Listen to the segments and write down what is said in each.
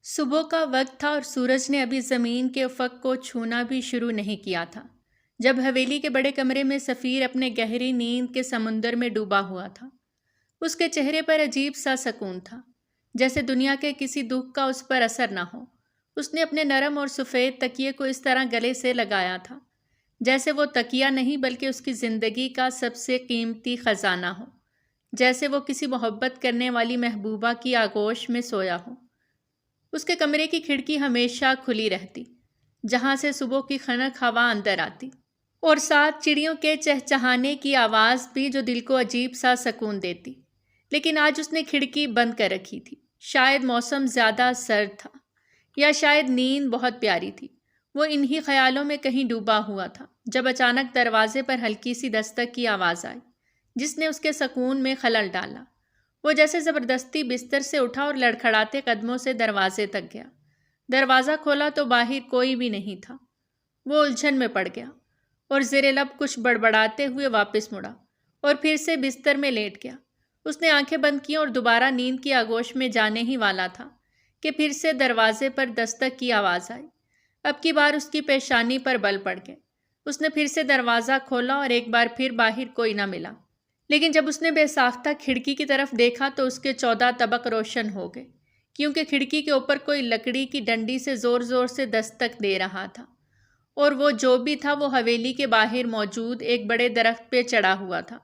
صبح کا وقت تھا اور سورج نے ابھی زمین کے افق کو چھونا بھی شروع نہیں کیا تھا جب حویلی کے بڑے کمرے میں سفیر اپنے گہری نیند کے سمندر میں ڈوبا ہوا تھا۔ اس کے چہرے پر عجیب سا سکون تھا، جیسے دنیا کے کسی دکھ کا اس پر اثر نہ ہو۔ اس نے اپنے نرم اور سفید تکیے کو اس طرح گلے سے لگایا تھا جیسے وہ تکیہ نہیں بلکہ اس کی زندگی کا سب سے قیمتی خزانہ ہو، جیسے وہ کسی محبت کرنے والی محبوبہ کی آغوش میں سویا ہو۔ اس کے کمرے کی کھڑکی ہمیشہ کھلی رہتی، جہاں سے صبح کی خنک ہوا اندر آتی، اور ساتھ چڑیوں کے چہچہانے کی آواز بھی جو دل کو عجیب سا سکون دیتی۔ لیکن آج اس نے کھڑکی بند کر رکھی تھی۔ شاید موسم زیادہ سرد تھا، یا شاید نیند بہت پیاری تھی۔ وہ انہی خیالوں میں کہیں ڈوبا ہوا تھا جب اچانک دروازے پر ہلکی سی دستک کی آواز آئی، جس نے اس کے سکون میں خلل ڈالا۔ وہ جیسے زبردستی بستر سے اٹھا اور لڑکھڑاتے قدموں سے دروازے تک گیا۔ دروازہ کھولا تو باہر کوئی بھی نہیں تھا۔ وہ الجھن میں پڑ گیا اور زیر لب کچھ بڑبڑاتے ہوئے واپس مڑا اور پھر سے بستر میں لیٹ گیا۔ اس نے آنکھیں بند کیں اور دوبارہ نیند کی آغوش میں جانے ہی والا تھا کہ پھر سے دروازے پر دستک کی آواز آئی۔ اب کی بار اس کی پیشانی پر بل پڑ گئے۔ اس نے پھر سے دروازہ کھولا اور ایک بار پھر باہر کوئی نہ ملا۔ لیکن جب اس نے بے ساختہ کھڑکی کی طرف دیکھا تو اس کے 14 طبق روشن ہو گئے، کیونکہ کھڑکی کے اوپر کوئی لکڑی کی ڈنڈی سے زور زور سے دستک دے رہا تھا، اور وہ جو بھی تھا وہ حویلی کے باہر موجود ایک بڑے درخت پہ چڑھا ہوا تھا۔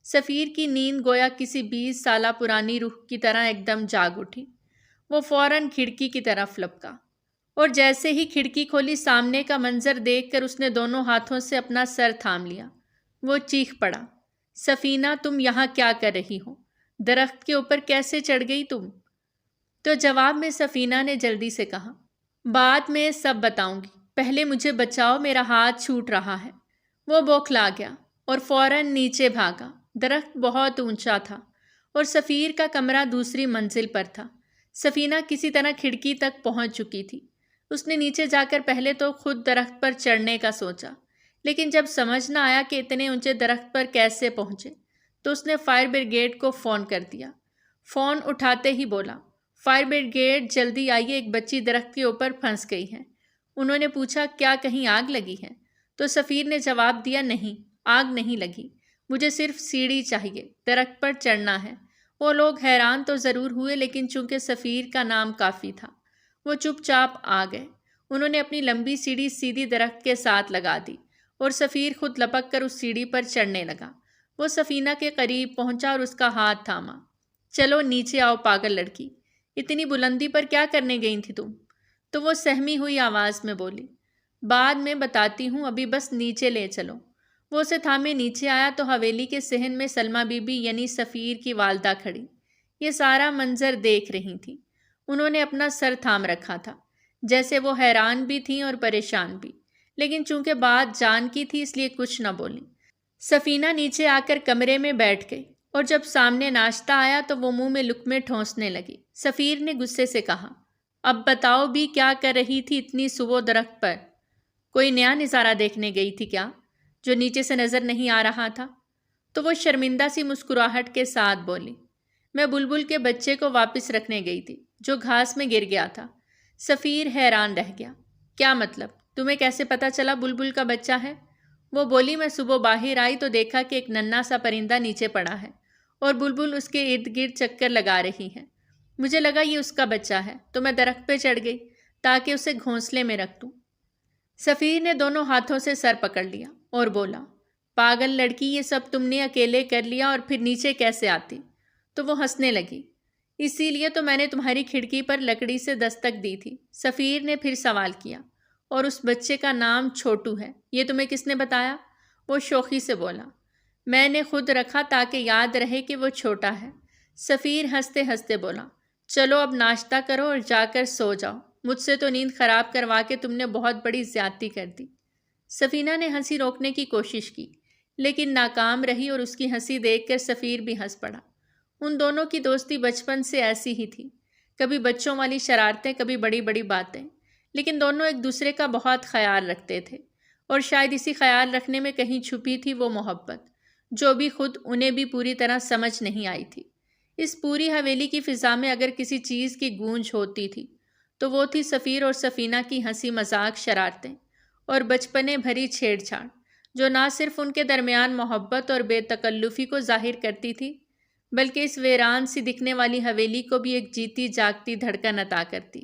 سفیر کی نیند گویا کسی 20 سالہ پرانی روح کی طرح ایک دم جاگ اٹھی۔ وہ فوراً کھڑکی کی طرف لپکا، اور جیسے ہی کھڑکی کھولی سامنے کا منظر دیکھ کر اس نے دونوں ہاتھوں سے اپنا سر تھام لیا۔ وہ چیخ پڑا، سفینہ تم یہاں کیا کر رہی ہو؟ درخت کے اوپر کیسے چڑھ گئی تم؟ تو جواب میں سفینہ نے جلدی سے کہا، بعد میں سب بتاؤں گی، پہلے مجھے بچاؤ، میرا ہاتھ چھوٹ رہا ہے۔ وہ بوکھلا گیا اور فوراً نیچے بھاگا۔ درخت بہت اونچا تھا اور سفیر کا کمرہ دوسری منزل پر تھا۔ سفینہ کسی طرح کھڑکی تک پہنچ چکی تھی۔ اس نے نیچے جا کر پہلے تو خود درخت پر چڑھنے کا سوچا، لیکن جب سمجھ نہ آیا کہ اتنے اونچے درخت پر کیسے پہنچے تو اس نے فائر بریگیڈ کو فون کر دیا۔ فون اٹھاتے ہی بولا، فائر بریگیڈ جلدی آئیے، ایک بچی درخت کے اوپر پھنس گئی ہے۔ انہوں نے پوچھا، کیا کہیں آگ لگی ہے؟ تو سفیر نے جواب دیا، نہیں، آگ نہیں لگی، مجھے صرف سیڑھی چاہیے، درخت پر چڑھنا ہے۔ وہ لوگ حیران تو ضرور ہوئے، لیکن چونکہ سفیر کا نام کافی تھا وہ چپ چاپ آ گئے۔ انہوں نے اپنی لمبی سیڑھی سیدھی درخت کے ساتھ لگا دی اور سفیر خود لپک کر اس سیڑھی پر چڑھنے لگا۔ وہ سفینہ کے قریب پہنچا اور اس کا ہاتھ تھاما۔ چلو نیچے آؤ پاگل لڑکی، اتنی بلندی پر کیا کرنے گئی تھی تم؟ تو وہ سہمی ہوئی آواز میں بولی، بعد میں بتاتی ہوں، ابھی بس نیچے لے چلو۔ وہ اسے تھامے نیچے آیا تو حویلی کے صحن میں سلمیٰ بی بی یعنی سفیر کی والدہ کھڑی، یہ سارا منظر دیکھ رہی تھیں۔ انہوں نے اپنا سر تھام رکھا تھا، جیسے وہ حیران بھی تھیں اور پریشان بھی، لیکن چونکہ بات جان کی تھی اس لیے کچھ نہ بولیں۔ سفینہ نیچے آ کر کمرے میں بیٹھ گئی، اور جب سامنے ناشتہ آیا تو وہ منہ میں لقمے ٹھونسنے لگی۔ سفیر نے غصے سے کہا، اب بتاؤ بھی کیا کر رہی تھی اتنی صبح درخت پر؟ کوئی نیا نظارہ دیکھنے گئی تھی کیا جو نیچے سے نظر نہیں آ رہا تھا؟ تو وہ شرمندہ سی مسکراہٹ کے ساتھ بولی، میں بلبل کے بچے کو واپس رکھنے گئی تھی جو گھاس میں گر گیا تھا۔ سفیر حیران رہ گیا، کیا مطلب؟ تمہیں کیسے پتا چلا بلبل کا بچہ ہے؟ وہ بولی، میں صبح باہر آئی تو دیکھا کہ ایک ننھا سا پرندہ نیچے پڑا ہے اور بلبل اس کے ارد گرد چکر لگا رہی ہے۔ مجھے لگا یہ اس کا بچہ ہے تو میں درخت پہ چڑھ گئی تاکہ اسے گھونسلے میں رکھ دوں۔ سفیر نے دونوں ہاتھوں سے سر پکڑ لیا اور بولا، پاگل لڑکی، یہ سب تم نے اکیلے کر لیا اور پھر نیچے کیسے آتی؟ تو وہ ہنسنے لگی، اسی لیے تو میں نے تمہاری کھڑکی پر لکڑی سے دستک دی تھی۔ سفیر نے پھر سوال کیا، اور اس بچے کا نام چھوٹو ہے، یہ تمہیں کس نے بتایا؟ وہ شوخی سے بولا، میں نے خود رکھا تاکہ یاد رہے کہ وہ چھوٹا ہے۔ سفیر ہنستے ہنستے بولا، چلو اب ناشتہ کرو اور جا کر سو جاؤ، مجھ سے تو نیند خراب کروا کے تم نے بہت بڑی زیادتی کر دی۔ سفینہ نے ہنسی روکنے کی کوشش کی لیکن ناکام رہی، اور اس کی ہنسی دیکھ کر سفیر بھی ہنس پڑا۔ ان دونوں کی دوستی بچپن سے ایسی ہی تھی، کبھی بچوں والی شرارتیں، کبھی بڑی بڑی باتیں، لیکن دونوں ایک دوسرے کا بہت خیال رکھتے تھے، اور شاید اسی خیال رکھنے میں کہیں چھپی تھی وہ محبت جو بھی خود انہیں بھی پوری طرح سمجھ نہیں آئی تھی۔ اس پوری حویلی کی فضا میں اگر کسی چیز کی گونج ہوتی تھی تو وہ تھی سفیر اور سفینہ کی ہنسی مذاق، شرارتیں اور بچپنے بھری چھیڑ چھاڑ، جو نہ صرف ان کے درمیان محبت اور بے تکلفی کو ظاہر کرتی تھی، بلکہ اس ویران سی دکھنے والی حویلی کو بھی ایک جیتی جاگتی دھڑکن عطا کرتی۔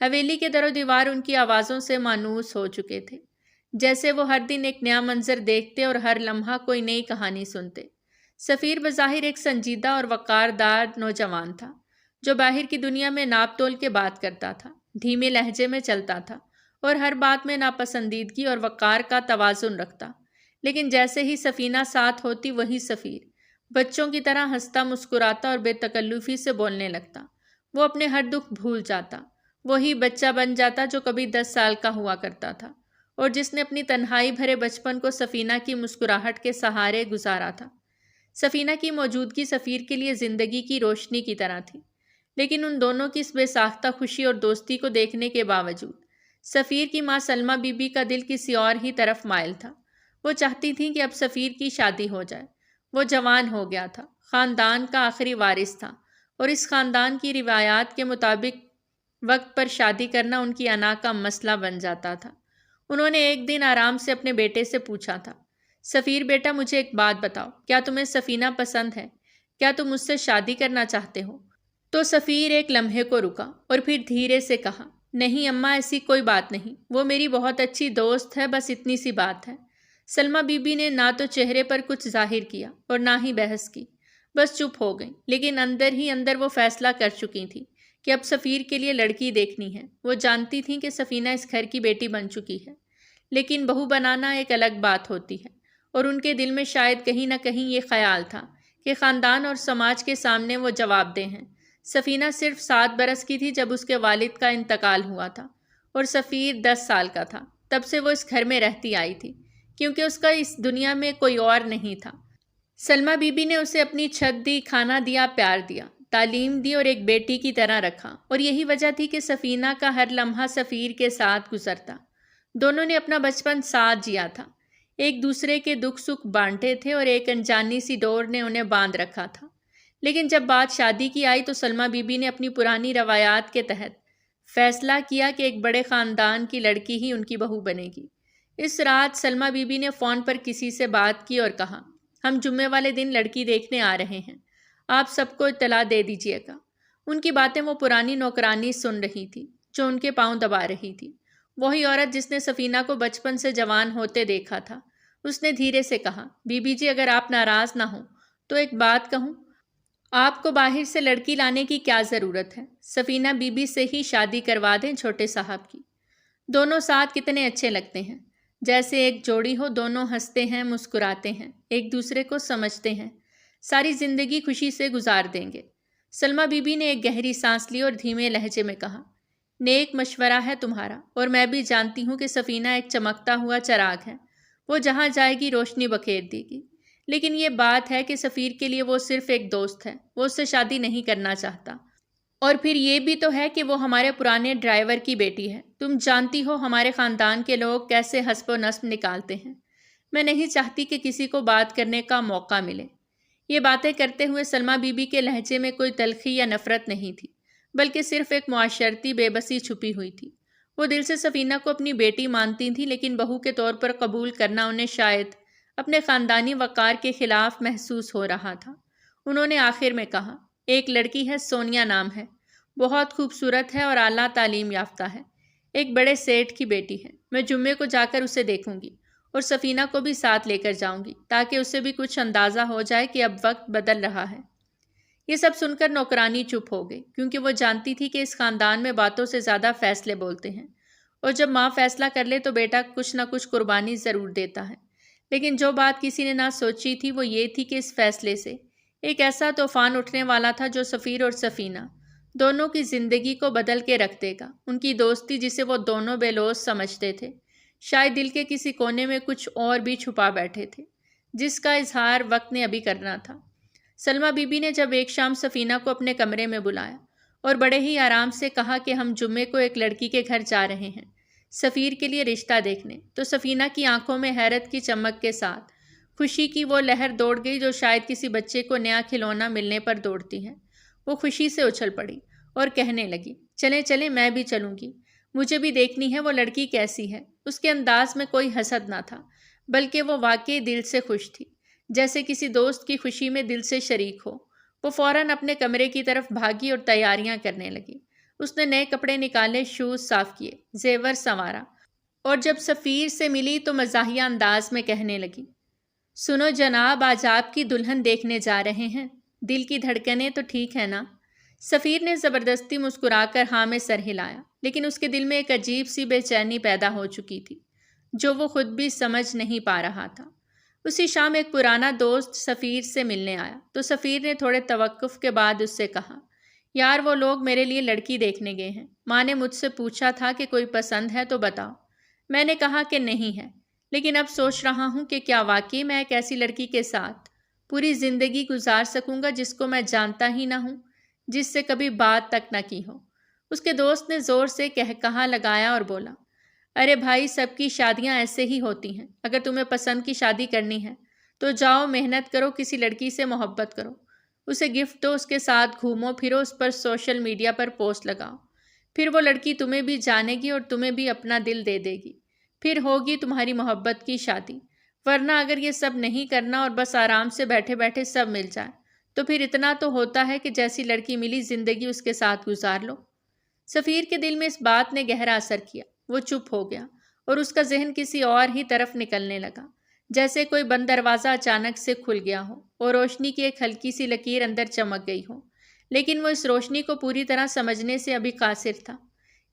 حویلی کے در و دیوار ان کی آوازوں سے مانوس ہو چکے تھے، جیسے وہ ہر دن ایک نیا منظر دیکھتے اور ہر لمحہ کوئی نئی کہانی سنتے۔ سفیر بظاہر ایک سنجیدہ اور وقار دار نوجوان تھا، جو باہر کی دنیا میں ناپ تول کے بات کرتا تھا، دھیمے لہجے میں چلتا تھا اور ہر بات میں ناپسندیدگی اور وقار کا توازن رکھتا۔ لیکن جیسے ہی سفینہ ساتھ ہوتی، وہی سفیر بچوں کی طرح ہنستا، مسکراتا اور بے تکلفی سے بولنے لگتا۔ وہ اپنے ہر دکھ بھول جاتا، وہی بچہ بن جاتا جو کبھی 10 سال کا ہوا کرتا تھا اور جس نے اپنی تنہائی بھرے بچپن کو سفینہ کی مسکراہٹ کے سہارے گزارا تھا۔ سفینہ کی موجودگی سفیر کے لیے زندگی کی روشنی کی طرح تھی، لیکن ان دونوں کی اس بے ساختہ خوشی اور دوستی کو دیکھنے کے باوجود سفیر کی ماں سلمیٰ بی بی کا دل کسی اور ہی طرف مائل تھا۔ وہ چاہتی تھیں کہ اب سفیر کی شادی ہو جائے۔ وہ جوان ہو گیا تھا، خاندان کا آخری وارث تھا، اور اس خاندان کی روایات کے مطابق وقت پر شادی کرنا ان کی انا کا مسئلہ بن جاتا تھا۔ انہوں نے ایک دن آرام سے اپنے بیٹے سے پوچھا تھا، سفیر بیٹا، مجھے ایک بات بتاؤ، کیا تمہیں سفینہ پسند ہے؟ کیا تم مجھ سے شادی کرنا چاہتے ہو؟ تو سفیر ایک لمحے کو رکا اور پھر دھیرے سے کہا، نہیں اماں، ایسی کوئی بات نہیں، وہ میری بہت اچھی دوست ہے، بس اتنی سی بات ہے۔ سلمیٰ بی بی نے نہ تو چہرے پر کچھ ظاہر کیا اور نہ ہی بحث کی، بس چپ ہو گئیں، لیکن اندر ہی اندر وہ فیصلہ کر چکی تھیں کہ اب سفیر کے لیے لڑکی دیکھنی ہے۔ وہ جانتی تھیں کہ سفینہ اس گھر کی بیٹی بن چکی ہے، لیکن بہو بنانا ایک الگ بات ہوتی ہے، اور ان کے دل میں شاید کہیں نہ کہیں یہ خیال تھا کہ خاندان اور سماج کے سامنے وہ جواب دہ ہیں۔ سفینہ صرف 7 برس کی تھی جب اس کے والد کا انتقال ہوا تھا، اور سفیر 10 سال کا تھا۔ تب سے وہ اس گھر میں رہتی آئی تھی، کیونکہ اس کا اس دنیا میں کوئی اور نہیں تھا۔ سلمیٰ بی بی نے اسے اپنی چھت دی، کھانا دیا، پیار دیا، تعلیم دی اور ایک بیٹی کی طرح رکھا، اور یہی وجہ تھی کہ سفینہ کا ہر لمحہ سفیر کے ساتھ گزرتا۔ دونوں نے اپنا بچپن ساتھ جیا تھا، ایک دوسرے کے دکھ سکھ بانٹے تھے، اور ایک انجانی سی ڈور نے انہیں باندھ رکھا تھا۔ لیکن جب بات شادی کی آئی تو سلمیٰ بی بی نے اپنی پرانی روایات کے تحت فیصلہ کیا کہ ایک بڑے خاندان کی لڑکی ہی ان کی بہو بنے گی۔ اس رات سلمیٰ بی بی نے فون پر کسی سے بات کی اور کہا، ہم جمعے والے دن لڑکی دیکھنے آ رہے ہیں، آپ سب کو اطلاع دے دیجیے گا۔ ان کی باتیں وہ پرانی نوکرانی سن رہی تھی جو ان کے پاؤں دبا رہی تھی، وہی عورت جس نے سفینہ کو بچپن سے جوان ہوتے دیکھا تھا۔ اس نے دھیرے سے کہا، بی بی جی، اگر آپ ناراض نہ ہوں تو ایک بات کہوں، آپ کو باہر سے لڑکی لانے کی کیا ضرورت ہے؟ سفینہ بی بی سے ہی شادی کروا دیں چھوٹے صاحب کی۔ دونوں ساتھ کتنے اچھے لگتے ہیں، جیسے ایک جوڑی ہو، دونوں ہنستے ہیں، مسکراتے ہیں، ایک دوسرے کو سمجھتے ہیں، ساری زندگی خوشی سے گزار دیں گے۔ سلمیٰ بی بی نے ایک گہری سانس لی اور دھیمے لہجے میں کہا، نیک مشورہ ہے تمہارا، اور میں بھی جانتی ہوں کہ سفینہ ایک چمکتا ہوا چراغ ہے، وہ جہاں جائے گی روشنی بکھیر دے گی۔ لیکن یہ بات ہے کہ سفیر کے لیے وہ صرف ایک دوست ہے، وہ اس سے شادی نہیں کرنا چاہتا۔ اور پھر یہ بھی تو ہے کہ وہ ہمارے پرانے ڈرائیور کی بیٹی ہے۔ تم جانتی ہو ہمارے خاندان کے لوگ کیسے حسب و نسب نکالتے ہیں۔ میں نہیں چاہتی کہ کسی کو بات کرنے کا موقع ملے۔ یہ باتیں کرتے ہوئے سلمیٰ بی بی کے لہجے میں کوئی تلخی یا نفرت نہیں تھی، بلکہ صرف ایک معاشرتی بے بسی چھپی ہوئی تھی۔ وہ دل سے سفینہ کو اپنی بیٹی مانتی تھیں، لیکن بہو کے طور پر قبول کرنا انہیں شاید اپنے خاندانی وقار کے خلاف محسوس ہو رہا تھا۔ انہوں نے آخر میں کہا، ایک لڑکی ہے، سونیا نام ہے، بہت خوبصورت ہے اور اعلیٰ تعلیم یافتہ ہے، ایک بڑے سیٹھ کی بیٹی ہے۔ میں جمعے کو جا کر اسے دیکھوں گی اور سفینہ کو بھی ساتھ لے کر جاؤں گی، تاکہ اسے بھی کچھ اندازہ ہو جائے کہ اب وقت بدل رہا ہے۔ یہ سب سن کر نوکرانی چپ ہو گئی، کیونکہ وہ جانتی تھی کہ اس خاندان میں باتوں سے زیادہ فیصلے بولتے ہیں، اور جب ماں فیصلہ کر لے تو بیٹا کچھ نہ کچھ قربانی ضرور دیتا ہے۔ لیکن جو بات کسی نے نہ سوچی تھی وہ یہ تھی کہ اس فیصلے سے ایک ایسا طوفان اٹھنے والا تھا جو سفیر اور سفینہ دونوں کی زندگی کو بدل کے رکھ دے گا۔ ان کی دوستی، جسے وہ دونوں بے لوث سمجھتے تھے، شاید دل کے کسی کونے میں کچھ اور بھی چھپا بیٹھے تھے، جس کا اظہار وقت نے ابھی کرنا تھا۔ سلمیٰ بی بی نے جب ایک شام سفینہ کو اپنے کمرے میں بلایا اور بڑے ہی آرام سے کہا کہ ہم جمعے کو ایک لڑکی کے گھر جا رہے ہیں سفیر کے لیے رشتہ دیکھنے، تو سفینہ کی آنکھوں میں حیرت کی چمک کے ساتھ خوشی کی وہ لہر دوڑ گئی جو شاید کسی بچے کو نیا کھلونا ملنے پر دوڑتی ہے۔ وہ خوشی سے اچھل پڑی اور کہنے لگی، چلیں چلیں میں بھی چلوں گی، مجھے بھی دیکھنی ہے وہ لڑکی کیسی ہے۔ اس کے انداز میں کوئی حسد نہ تھا، بلکہ وہ واقعی دل سے خوش تھی، جیسے کسی دوست کی خوشی میں دل سے شریک ہو۔ وہ فوراً اپنے کمرے کی طرف بھاگی اور تیاریاں کرنے لگی۔ اس نے نئے کپڑے نکالے، شوز صاف کیے، زیور سنوارا، اور جب سفیر سے ملی تو مزاحیہ انداز میں کہنے لگی، سنو جناب، آج آپ کی دلہن دیکھنے جا رہے ہیں، دل کی دھڑکنیں تو ٹھیک ہے نا؟ سفیر نے زبردستی مسکرا کر ہاں میں سر ہلایا، لیکن اس کے دل میں ایک عجیب سی بے چینی پیدا ہو چکی تھی، جو وہ خود بھی سمجھ نہیں پا رہا تھا۔ اسی شام ایک پرانا دوست سفیر سے ملنے آیا تو سفیر نے تھوڑے توقف کے بعد اس سے کہا، یار وہ لوگ میرے لیے لڑکی دیکھنے گئے ہیں، ماں نے مجھ سے پوچھا تھا کہ کوئی پسند ہے تو بتاؤ۔ میں نے کہا کہ نہیں ہے، لیکن اب سوچ رہا ہوں کہ کیا واقعی میں ایک ایسی لڑکی کے ساتھ پوری زندگی گزار سکوں گا جس کو میں جانتا ہی نہ ہوں، جس سے کبھی بات تک نہ کی ہو۔ اس کے دوست نے زور سے کہا لگایا اور بولا، ارے بھائی، سب کی شادیاں ایسے ہی ہوتی ہیں، اگر تمہیں پسند کی شادی کرنی ہے تو جاؤ، محنت کرو، کسی لڑکی سے محبت کرو، اسے گفٹ دو، اس کے ساتھ گھومو پھرو، اس پر سوشل میڈیا پر پوسٹ لگاؤ، پھر وہ لڑکی تمہیں بھی جانے گی اور تمہیں بھی اپنا دل دے دے گی، پھر ہوگی تمہاری محبت کی شادی۔ ورنہ اگر یہ سب نہیں کرنا اور بس آرام سے بیٹھے بیٹھے سب مل جائے تو پھر اتنا تو ہوتا ہے کہ جیسی لڑکی ملی زندگی اس کے ساتھ گزار لو۔ سفیر کے دل میں اس بات نے گہرا اثر کیا، وہ چپ ہو گیا اور اس کا ذہن کسی اور ہی طرف نکلنے لگا، جیسے کوئی بند دروازہ اچانک سے کھل گیا ہو اور روشنی کی ایک ہلکی سی لکیر اندر چمک گئی ہو، لیکن وہ اس روشنی کو پوری طرح سمجھنے سے ابھی قاصر تھا۔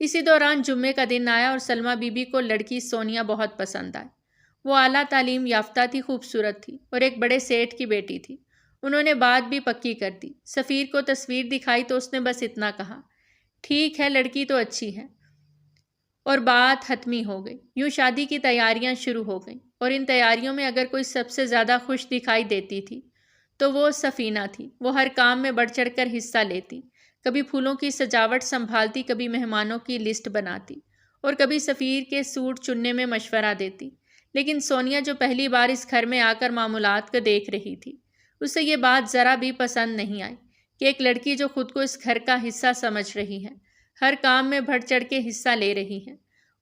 اسی دوران جمعے کا دن آیا اور سلمیٰ بی بی کو لڑکی سونیا بہت پسند آئی۔ وہ اعلیٰ تعلیم یافتہ تھی، خوبصورت تھی اور ایک بڑے سیٹھ کی بیٹی تھی۔ انہوں نے بات بھی پکی کر دی۔ سفیر کو تصویر دکھائی تو اس نے بس اتنا کہا، ٹھیک ہے، لڑکی تو اچھی ہے، اور بات حتمی ہو گئی۔ یوں شادی کی تیاریاں شروع ہو گئیں، اور ان تیاریوں میں اگر کوئی سب سے زیادہ خوش دکھائی دیتی تھی تو وہ سفینہ تھی۔ وہ ہر کام میں بڑھ چڑھ کر حصہ لیتی، کبھی پھولوں کی سجاوٹ سنبھالتی، کبھی مہمانوں کی لسٹ بناتی، اور کبھی سفیر کے سوٹ چننے میں مشورہ دیتی۔ لیکن سونیا، جو پہلی بار اس گھر میں آ کر معمولات کو دیکھ رہی تھی، اسے یہ بات ذرا بھی پسند نہیں آئی کہ ایک لڑکی جو خود کو اس گھر کا حصہ سمجھ رہی ہے، ہر کام میں بڑھ چڑھ کے حصہ لے رہی ہے۔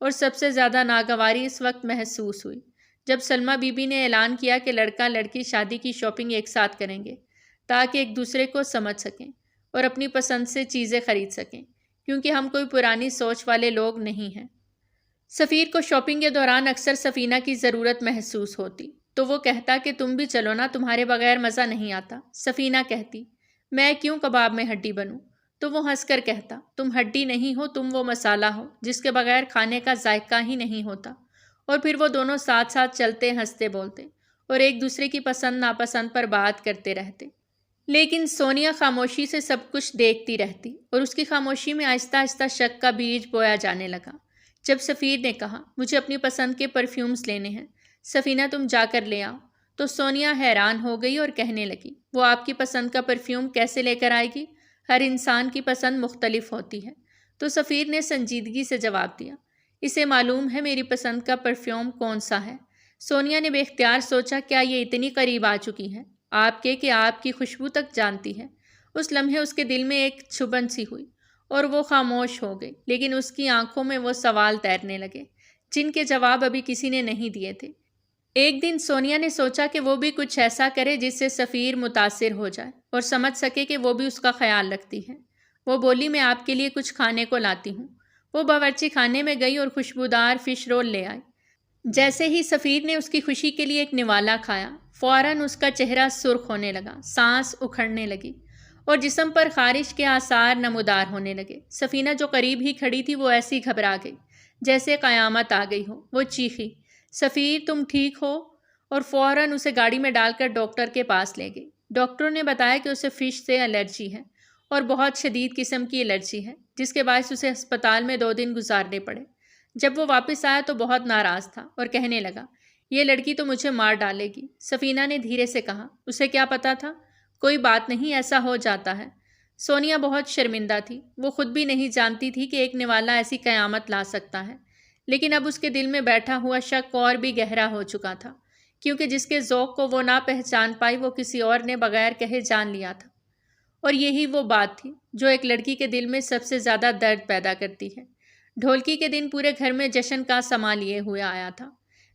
اور سب سے زیادہ ناگواری اس وقت محسوس ہوئی جب سلمیٰ بی بی نے اعلان کیا کہ لڑکا لڑکی شادی کی شاپنگ ایک ساتھ کریں گے، تاکہ ایک دوسرے کو سمجھ سکیں اور اپنی پسند سے چیزیں خرید سکیں، کیونکہ ہم کوئی پرانی سوچ والے لوگ نہیں ہیں۔ سفیر کو شاپنگ کے دوران اکثر سفینہ کی ضرورت محسوس ہوتی تو وہ کہتا کہ تم بھی چلو نا، تمہارے بغیر مزہ نہیں آتا۔ سفینہ کہتی، میں کیوں کباب میں ہڈی بنوں؟ تو وہ ہنس کر کہتا، تم ہڈی نہیں ہو، تم وہ مسالہ ہو جس کے بغیر کھانے کا ذائقہ ہی نہیں ہوتا۔ اور پھر وہ دونوں ساتھ ساتھ چلتے، ہنستے بولتے اور ایک دوسرے کی پسند ناپسند پر بات کرتے رہتے۔ لیکن سونیا خاموشی سے سب کچھ دیکھتی رہتی، اور اس کی خاموشی میں آہستہ آہستہ شک کا بیج بویا جانے لگا۔ جب سفیر نے کہا، مجھے اپنی پسند کے پرفیومز لینے ہیں، سفینہ تم جا کر لے آؤ، تو سونیا حیران ہو گئی اور کہنے لگی، وہ آپ کی پسند کا پرفیوم کیسے لے کر آئے گی؟ ہر انسان کی پسند مختلف ہوتی ہے۔ تو سفیر نے سنجیدگی سے جواب دیا، اسے معلوم ہے میری پسند کا پرفیوم کون سا ہے۔ سونیا نے بے اختیار سوچا، کیا یہ اتنی قریب آ چکی ہے آپ کے کہ آپ کی خوشبو تک جانتی ہے؟ اس لمحے اس کے دل میں ایک چھبن سی ہوئی اور وہ خاموش ہو گئی، لیکن اس کی آنکھوں میں وہ سوال تیرنے لگے جن کے جواب ابھی کسی نے نہیں دیے تھے۔ ایک دن سونیا نے سوچا کہ وہ بھی کچھ ایسا کرے جس سے سفیر متاثر ہو جائے اور سمجھ سکے کہ وہ بھی اس کا خیال رکھتی ہے۔ وہ بولی، میں آپ کے لیے کچھ کھانے کو لاتی ہوں۔ وہ باورچی خانے میں گئی اور خوشبودار فش رول لے آئی۔ جیسے ہی سفیر نے اس کی خوشی کے لیے ایک نوالا کھایا، فوراً اس کا چہرہ سرخ ہونے لگا، سانس اکھڑنے لگی اور جسم پر خارش کے آثار نمودار ہونے لگے۔ سفینہ جو قریب ہی کھڑی تھی وہ ایسی گھبرا گئی جیسے قیامت آ گئی ہو۔ وہ چیخی، سفیر تم ٹھیک ہو؟ اور فوراً اسے گاڑی میں ڈال کر ڈاکٹر کے پاس لے گئی۔ ڈاکٹر نے بتایا کہ اسے فش سے الرجی ہے اور بہت شدید قسم کی الرجی ہے، جس کے باعث اسے ہسپتال میں 2 دن گزارنے پڑے۔ جب وہ واپس آیا تو بہت ناراض تھا اور کہنے لگا، یہ لڑکی تو مجھے مار ڈالے گی۔ سفینہ نے دھیرے سے کہا، اسے کیا پتا تھا؟ کوئی بات نہیں، ایسا ہو جاتا ہے۔ سونیا بہت شرمندہ تھی، وہ خود بھی نہیں جانتی تھی کہ ایک نوالا ایسی قیامت لا سکتا ہے، لیکن اب اس کے دل میں بیٹھا ہوا شک اور بھی گہرا ہو چکا تھا، کیونکہ جس کے ذوق کو وہ نہ پہچان پائی وہ کسی اور نے بغیر کہے جان لیا تھا۔ اور یہی وہ بات تھی جو ایک لڑکی کے دل میں سب سے زیادہ درد پیدا کرتی ہے۔ ڈھولکی کے دن پورے گھر میں جشن کا سما لیے ہوئے آیا تھا۔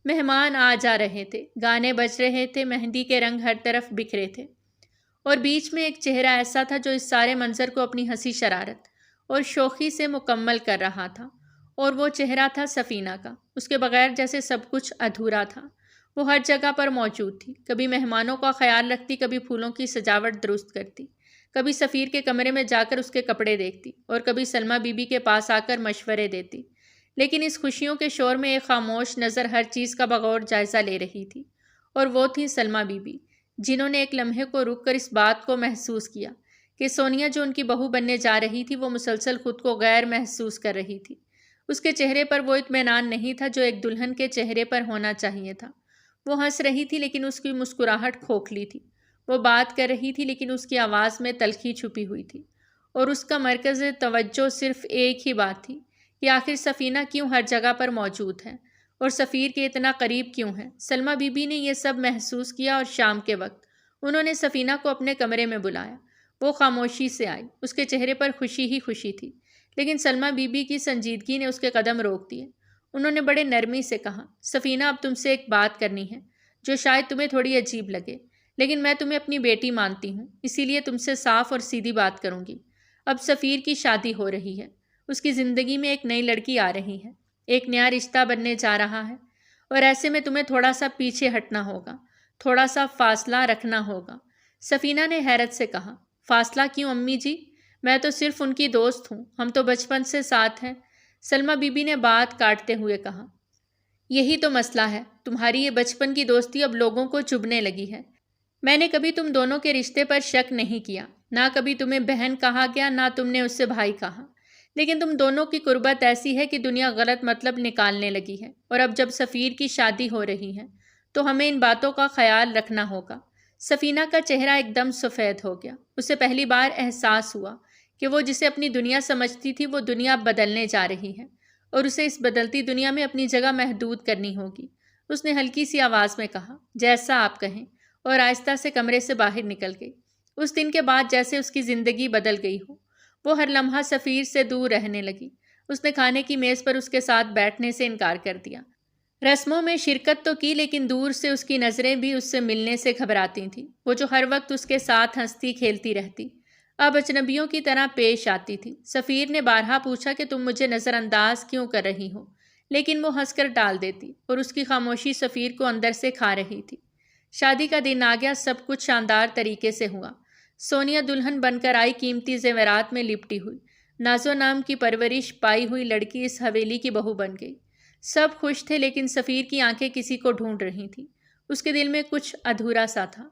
مہمان آ جا رہے تھے، گانے بج رہے تھے، مہندی کے رنگ ہر طرف بکھرے تھے، اور بیچ میں ایک چہرہ ایسا تھا جو اس سارے منظر کو اپنی ہنسی شرارت اور شوخی سے مکمل کر رہا تھا، اور وہ چہرہ تھا سفینہ کا۔ اس کے بغیر جیسے سب کچھ ادھورا تھا۔ وہ ہر جگہ پر موجود تھی، کبھی مہمانوں کا خیال رکھتی، کبھی پھولوں کی سجاوٹ درست کرتی، کبھی سفیر کے کمرے میں جا کر اس کے کپڑے دیکھتی، اور کبھی سلمیٰ بی بی کے پاس آ کر مشورے دیتی۔ لیکن اس خوشیوں کے شور میں ایک خاموش نظر ہر چیز کا بغور جائزہ لے رہی تھی، اور وہ تھی سلمیٰ بی بی، جنہوں نے ایک لمحے کو رک کر اس بات کو محسوس کیا کہ سونیا جو ان کی بہو بننے جا رہی تھی وہ مسلسل خود کو غیر محسوس کر رہی تھی۔ اس کے چہرے پر وہ اطمینان نہیں تھا جو ایک دلہن کے چہرے پر ہونا چاہیے تھا۔ وہ ہنس رہی تھی لیکن اس کی مسکراہٹ کھوکھلی تھی۔ وہ بات کر رہی تھی لیکن اس کی آواز میں تلخی چھپی ہوئی تھی، اور اس کا مرکز توجہ صرف ایک ہی بات تھی کہ آخر سفینہ کیوں ہر جگہ پر موجود ہے اور سفیر کے اتنا قریب کیوں ہے۔ سلمیٰ بی بی نے یہ سب محسوس کیا، اور شام کے وقت انہوں نے سفینہ کو اپنے کمرے میں بلایا۔ وہ خاموشی سے آئی، اس کے چہرے پر خوشی ہی خوشی تھی، لیکن سلمیٰ بی بی کی سنجیدگی نے اس کے قدم روک دیے۔ انہوں نے بڑے نرمی سے کہا، سفینہ اب تم سے ایک بات کرنی ہے جو شاید تمہیں تھوڑی عجیب لگے، لیکن میں تمہیں اپنی بیٹی مانتی ہوں، اسی لیے تم سے صاف اور سیدھی بات کروں گی۔ اب سفیر کی شادی ہو رہی ہے، اس کی زندگی میں ایک نئی لڑکی آ رہی ہے، ایک نیا رشتہ بننے جا رہا ہے، اور ایسے میں تمہیں تھوڑا سا پیچھے ہٹنا ہوگا، تھوڑا سا فاصلہ رکھنا ہوگا۔ سفینہ نے حیرت سے کہا، فاصلہ کیوں امی جی؟ میں تو صرف ان کی دوست ہوں، ہم تو بچپن سے ساتھ ہیں۔ سلمیٰ بی بی نے بات کاٹتے ہوئے کہا، یہی تو مسئلہ ہے، تمہاری یہ بچپن کی دوستی اب لوگوں کو چبھنے لگی ہے۔ میں نے کبھی تم دونوں کے رشتے پر شک نہیں کیا، نہ کبھی تمہیں بہن کہا گیا، نہ تم نے اس سے بھائی کہا، لیکن تم دونوں کی قربت ایسی ہے کہ دنیا غلط مطلب نکالنے لگی ہے، اور اب جب سفیر کی شادی ہو رہی ہے تو ہمیں ان باتوں کا خیال رکھنا ہوگا۔ سفینہ کا چہرہ ایک دم سفید ہو گیا۔ اسے پہلی بار احساس ہوا کہ وہ جسے اپنی دنیا سمجھتی تھی وہ دنیا اب بدلنے جا رہی ہے، اور اسے اس بدلتی دنیا میں اپنی جگہ محدود کرنی ہوگی۔ اس نے ہلکی سی آواز میں کہا، جیسا آپ کہیں، اور آہستہ سے کمرے سے باہر نکل گئی۔ اس دن کے بعد جیسے اس کی زندگی بدل گئی ہو، وہ ہر لمحہ سفیر سے دور رہنے لگی۔ اس نے کھانے کی میز پر اس کے ساتھ بیٹھنے سے انکار کر دیا۔ رسموں میں شرکت تو کی، لیکن دور سے اس کی نظریں بھی اس سے ملنے سے گھبراتی تھیں۔ وہ جو ہر وقت اس کے ساتھ ہنستی کھیلتی رہتی، اب اجنبیوں کی طرح پیش آتی تھی۔ سفیر نے بارہا پوچھا کہ تم مجھے نظر انداز کیوں کر رہی ہو، لیکن وہ ہنس کر ٹال دیتی، اور اس کی خاموشی سفیر کو اندر سے کھا رہی تھی۔ شادی کا دن آ گیا، سب کچھ شاندار طریقے سے ہوا۔ سونیا دلہن بن کر آئی، قیمتی زیورات میں لپٹی ہوئی، ناز و نام کی پرورش پائی ہوئی لڑکی اس حویلی کی بہو بن گئی۔ سب خوش تھے، لیکن سفیر کی آنکھیں کسی کو ڈھونڈ رہی تھیں۔ اس کے دل میں کچھ ادھورا سا تھا۔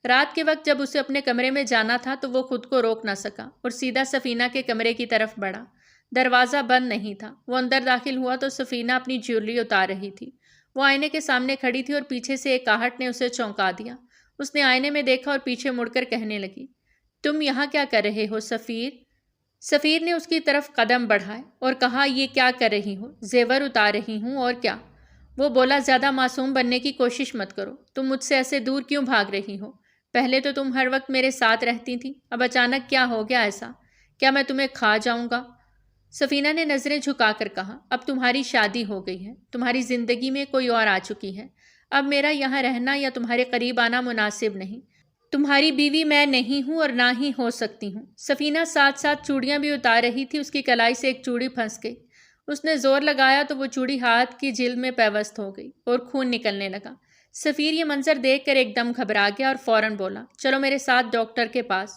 رات کے وقت جب اسے اپنے کمرے میں جانا تھا تو وہ خود کو روک نہ سکا اور سیدھا سفینہ کے کمرے کی طرف بڑھا۔ دروازہ بند نہیں تھا۔ وہ اندر داخل ہوا تو سفینہ اپنی جیولری اتار رہی تھی۔ وہ آئینے کے سامنے کھڑی تھی اور پیچھے سے ایک آہٹ نے اسے چونکا دیا۔ اس نے آئینے میں دیکھا اور پیچھے مڑ کر کہنے لگی، تم یہاں کیا کر رہے ہو سفیر؟ سفیر نے اس کی طرف قدم بڑھائے اور کہا، یہ کیا کر رہی ہو؟ زیور اتار رہی ہوں، اور کیا؟ وہ بولا، زیادہ معصوم بننے کی کوشش مت کرو۔ تم مجھ سے ایسے دور کیوں بھاگ رہی ہو؟ پہلے تو تم ہر وقت میرے ساتھ رہتی تھی، اب اچانک کیا ہو گیا ایسا؟ کیا میں تمہیں کھا جاؤں گا؟ سفینہ نے نظریں جھکا کر کہا، اب تمہاری شادی ہو گئی ہے، تمہاری زندگی میں کوئی اور آ چکی ہے، اب میرا یہاں رہنا یا تمہارے قریب آنا مناسب نہیں۔ تمہاری بیوی میں نہیں ہوں اور نہ ہی ہو سکتی ہوں۔ سفینہ ساتھ ساتھ چوڑیاں بھی اتار رہی تھی۔ اس کی کلائی سے ایک چوڑی پھنس گئی۔ اس نے زور لگایا تو وہ چوڑی ہاتھ کی جلد میں پیوست ہو گئی اور خون نکلنے لگا۔ سفیر یہ منظر دیکھ کر ایک دم گھبرا گیا اور فوراً بولا، چلو میرے ساتھ ڈاکٹر کے پاس۔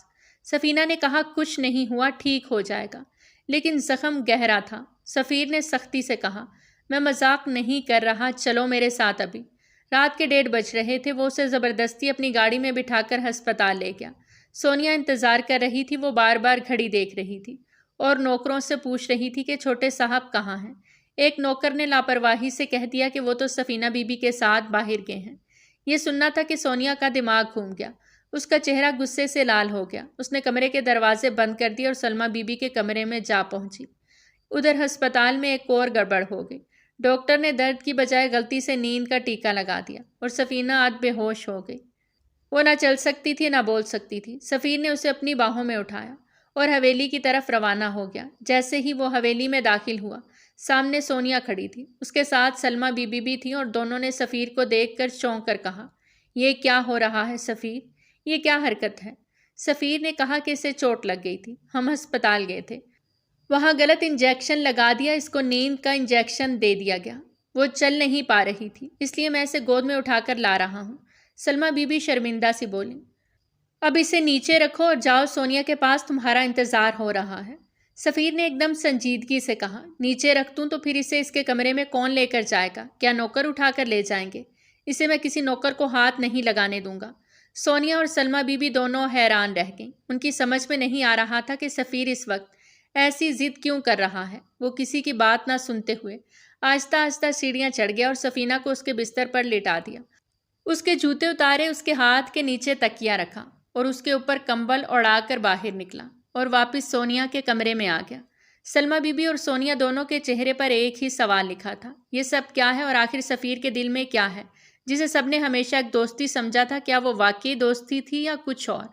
سفینہ نے کہا، کچھ نہیں ہوا، ٹھیک ہو جائے گا، لیکن زخم گہرا تھا۔ سفیر نے سختی سے کہا، میں مذاق نہیں کر رہا، چلو میرے ساتھ ابھی۔ رات کے 1:30 بج رہے تھے۔ وہ اسے زبردستی اپنی گاڑی میں بٹھا کر ہسپتال لے گیا۔ سونیا انتظار کر رہی تھی۔ وہ بار بار گھڑی دیکھ رہی تھی اور نوکروں سے پوچھ رہی تھی کہ چھوٹے صاحب کہاں ہیں۔ ایک نوکر نے لاپرواہی سے کہہ دیا کہ وہ تو سفینہ بی بی کے ساتھ باہر گئے ہیں۔ یہ سننا تھا کہ سونیا کا دماغ گھوم گیا۔ اس کا چہرہ غصے سے لال ہو گیا۔ اس نے کمرے کے دروازے بند کر دیے اور سلمیٰ بی بی کے کمرے میں جا پہنچی۔ ادھر ہسپتال میں ایک اور گڑبڑ ہو گئی۔ ڈاکٹر نے درد کی بجائے غلطی سے نیند کا ٹیکا لگا دیا اور سفینہ آدھ بے ہوش ہو گئی۔ وہ نہ چل سکتی تھی نہ بول سکتی تھی۔ سفیر نے اسے اپنی باہوں میں اٹھایا اور حویلی کی طرف روانہ ہو گیا۔ جیسے ہی وہ حویلی میں داخل ہوا، سامنے سونیا کھڑی تھی، اس کے ساتھ سلمیٰ بی بی بھی تھیں اور دونوں نے سفیر کو دیکھ کر چونک کر کہا، یہ کیا ہو رہا ہے سفیر؟ یہ کیا حرکت ہے؟ سفیر نے کہا کہ اسے چوٹ لگ گئی تھی، ہم ہسپتال گئے تھے، وہاں غلط انجیکشن لگا دیا، اس کو نیند کا انجیکشن دے دیا گیا، وہ چل نہیں پا رہی تھی، اس لیے میں اسے گود میں اٹھا کر لا رہا ہوں۔ سلمیٰ بی بی شرمندہ سی بولی، اب اسے نیچے رکھو اور جاؤ، سونیا کے پاس تمہارا انتظار ہو رہا ہے۔ سفیر نے ایک دم سنجیدگی سے کہا، نیچے رکھ دوں تو پھر اسے اس کے کمرے میں کون لے کر جائے گا؟ کیا نوکر اٹھا کر لے جائیں گے؟ اسے میں کسی نوکر کو ہاتھ نہیں لگانے دوں گا۔ سونیا اور سلمیٰ بی بی دونوں حیران رہ گئیں۔ ان کی سمجھ میں نہیں آ رہا تھا کہ سفیر اس وقت ایسی ضد کیوں کر رہا ہے۔ وہ کسی کی بات نہ سنتے ہوئے آہستہ آہستہ سیڑھیاں چڑھ گیا اور سفینہ کو اس کے بستر پر لٹا دیا۔ اس کے جوتے اتارے، اس کے ہاتھ کے نیچے تکیہ رکھا اور اس کے اوپر کمبل اڑا کر باہر نکلا اور واپس سونیا کے کمرے میں آ گیا۔ سلمیٰ بی بی اور سونیا دونوں کے چہرے پر ایک ہی سوال لکھا تھا، یہ سب کیا ہے اور آخر سفیر کے دل میں کیا ہے جسے سب نے ہمیشہ ایک دوستی سمجھا تھا؟ کیا وہ واقعی دوستی تھی یا کچھ اور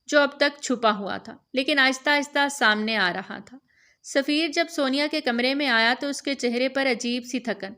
جو اب تک چھپا ہوا تھا لیکن آہستہ آہستہ سامنے آ رہا تھا؟ سفیر جب سونیا کے کمرے میں آیا تو اس کے چہرے پر عجیب سی تھکن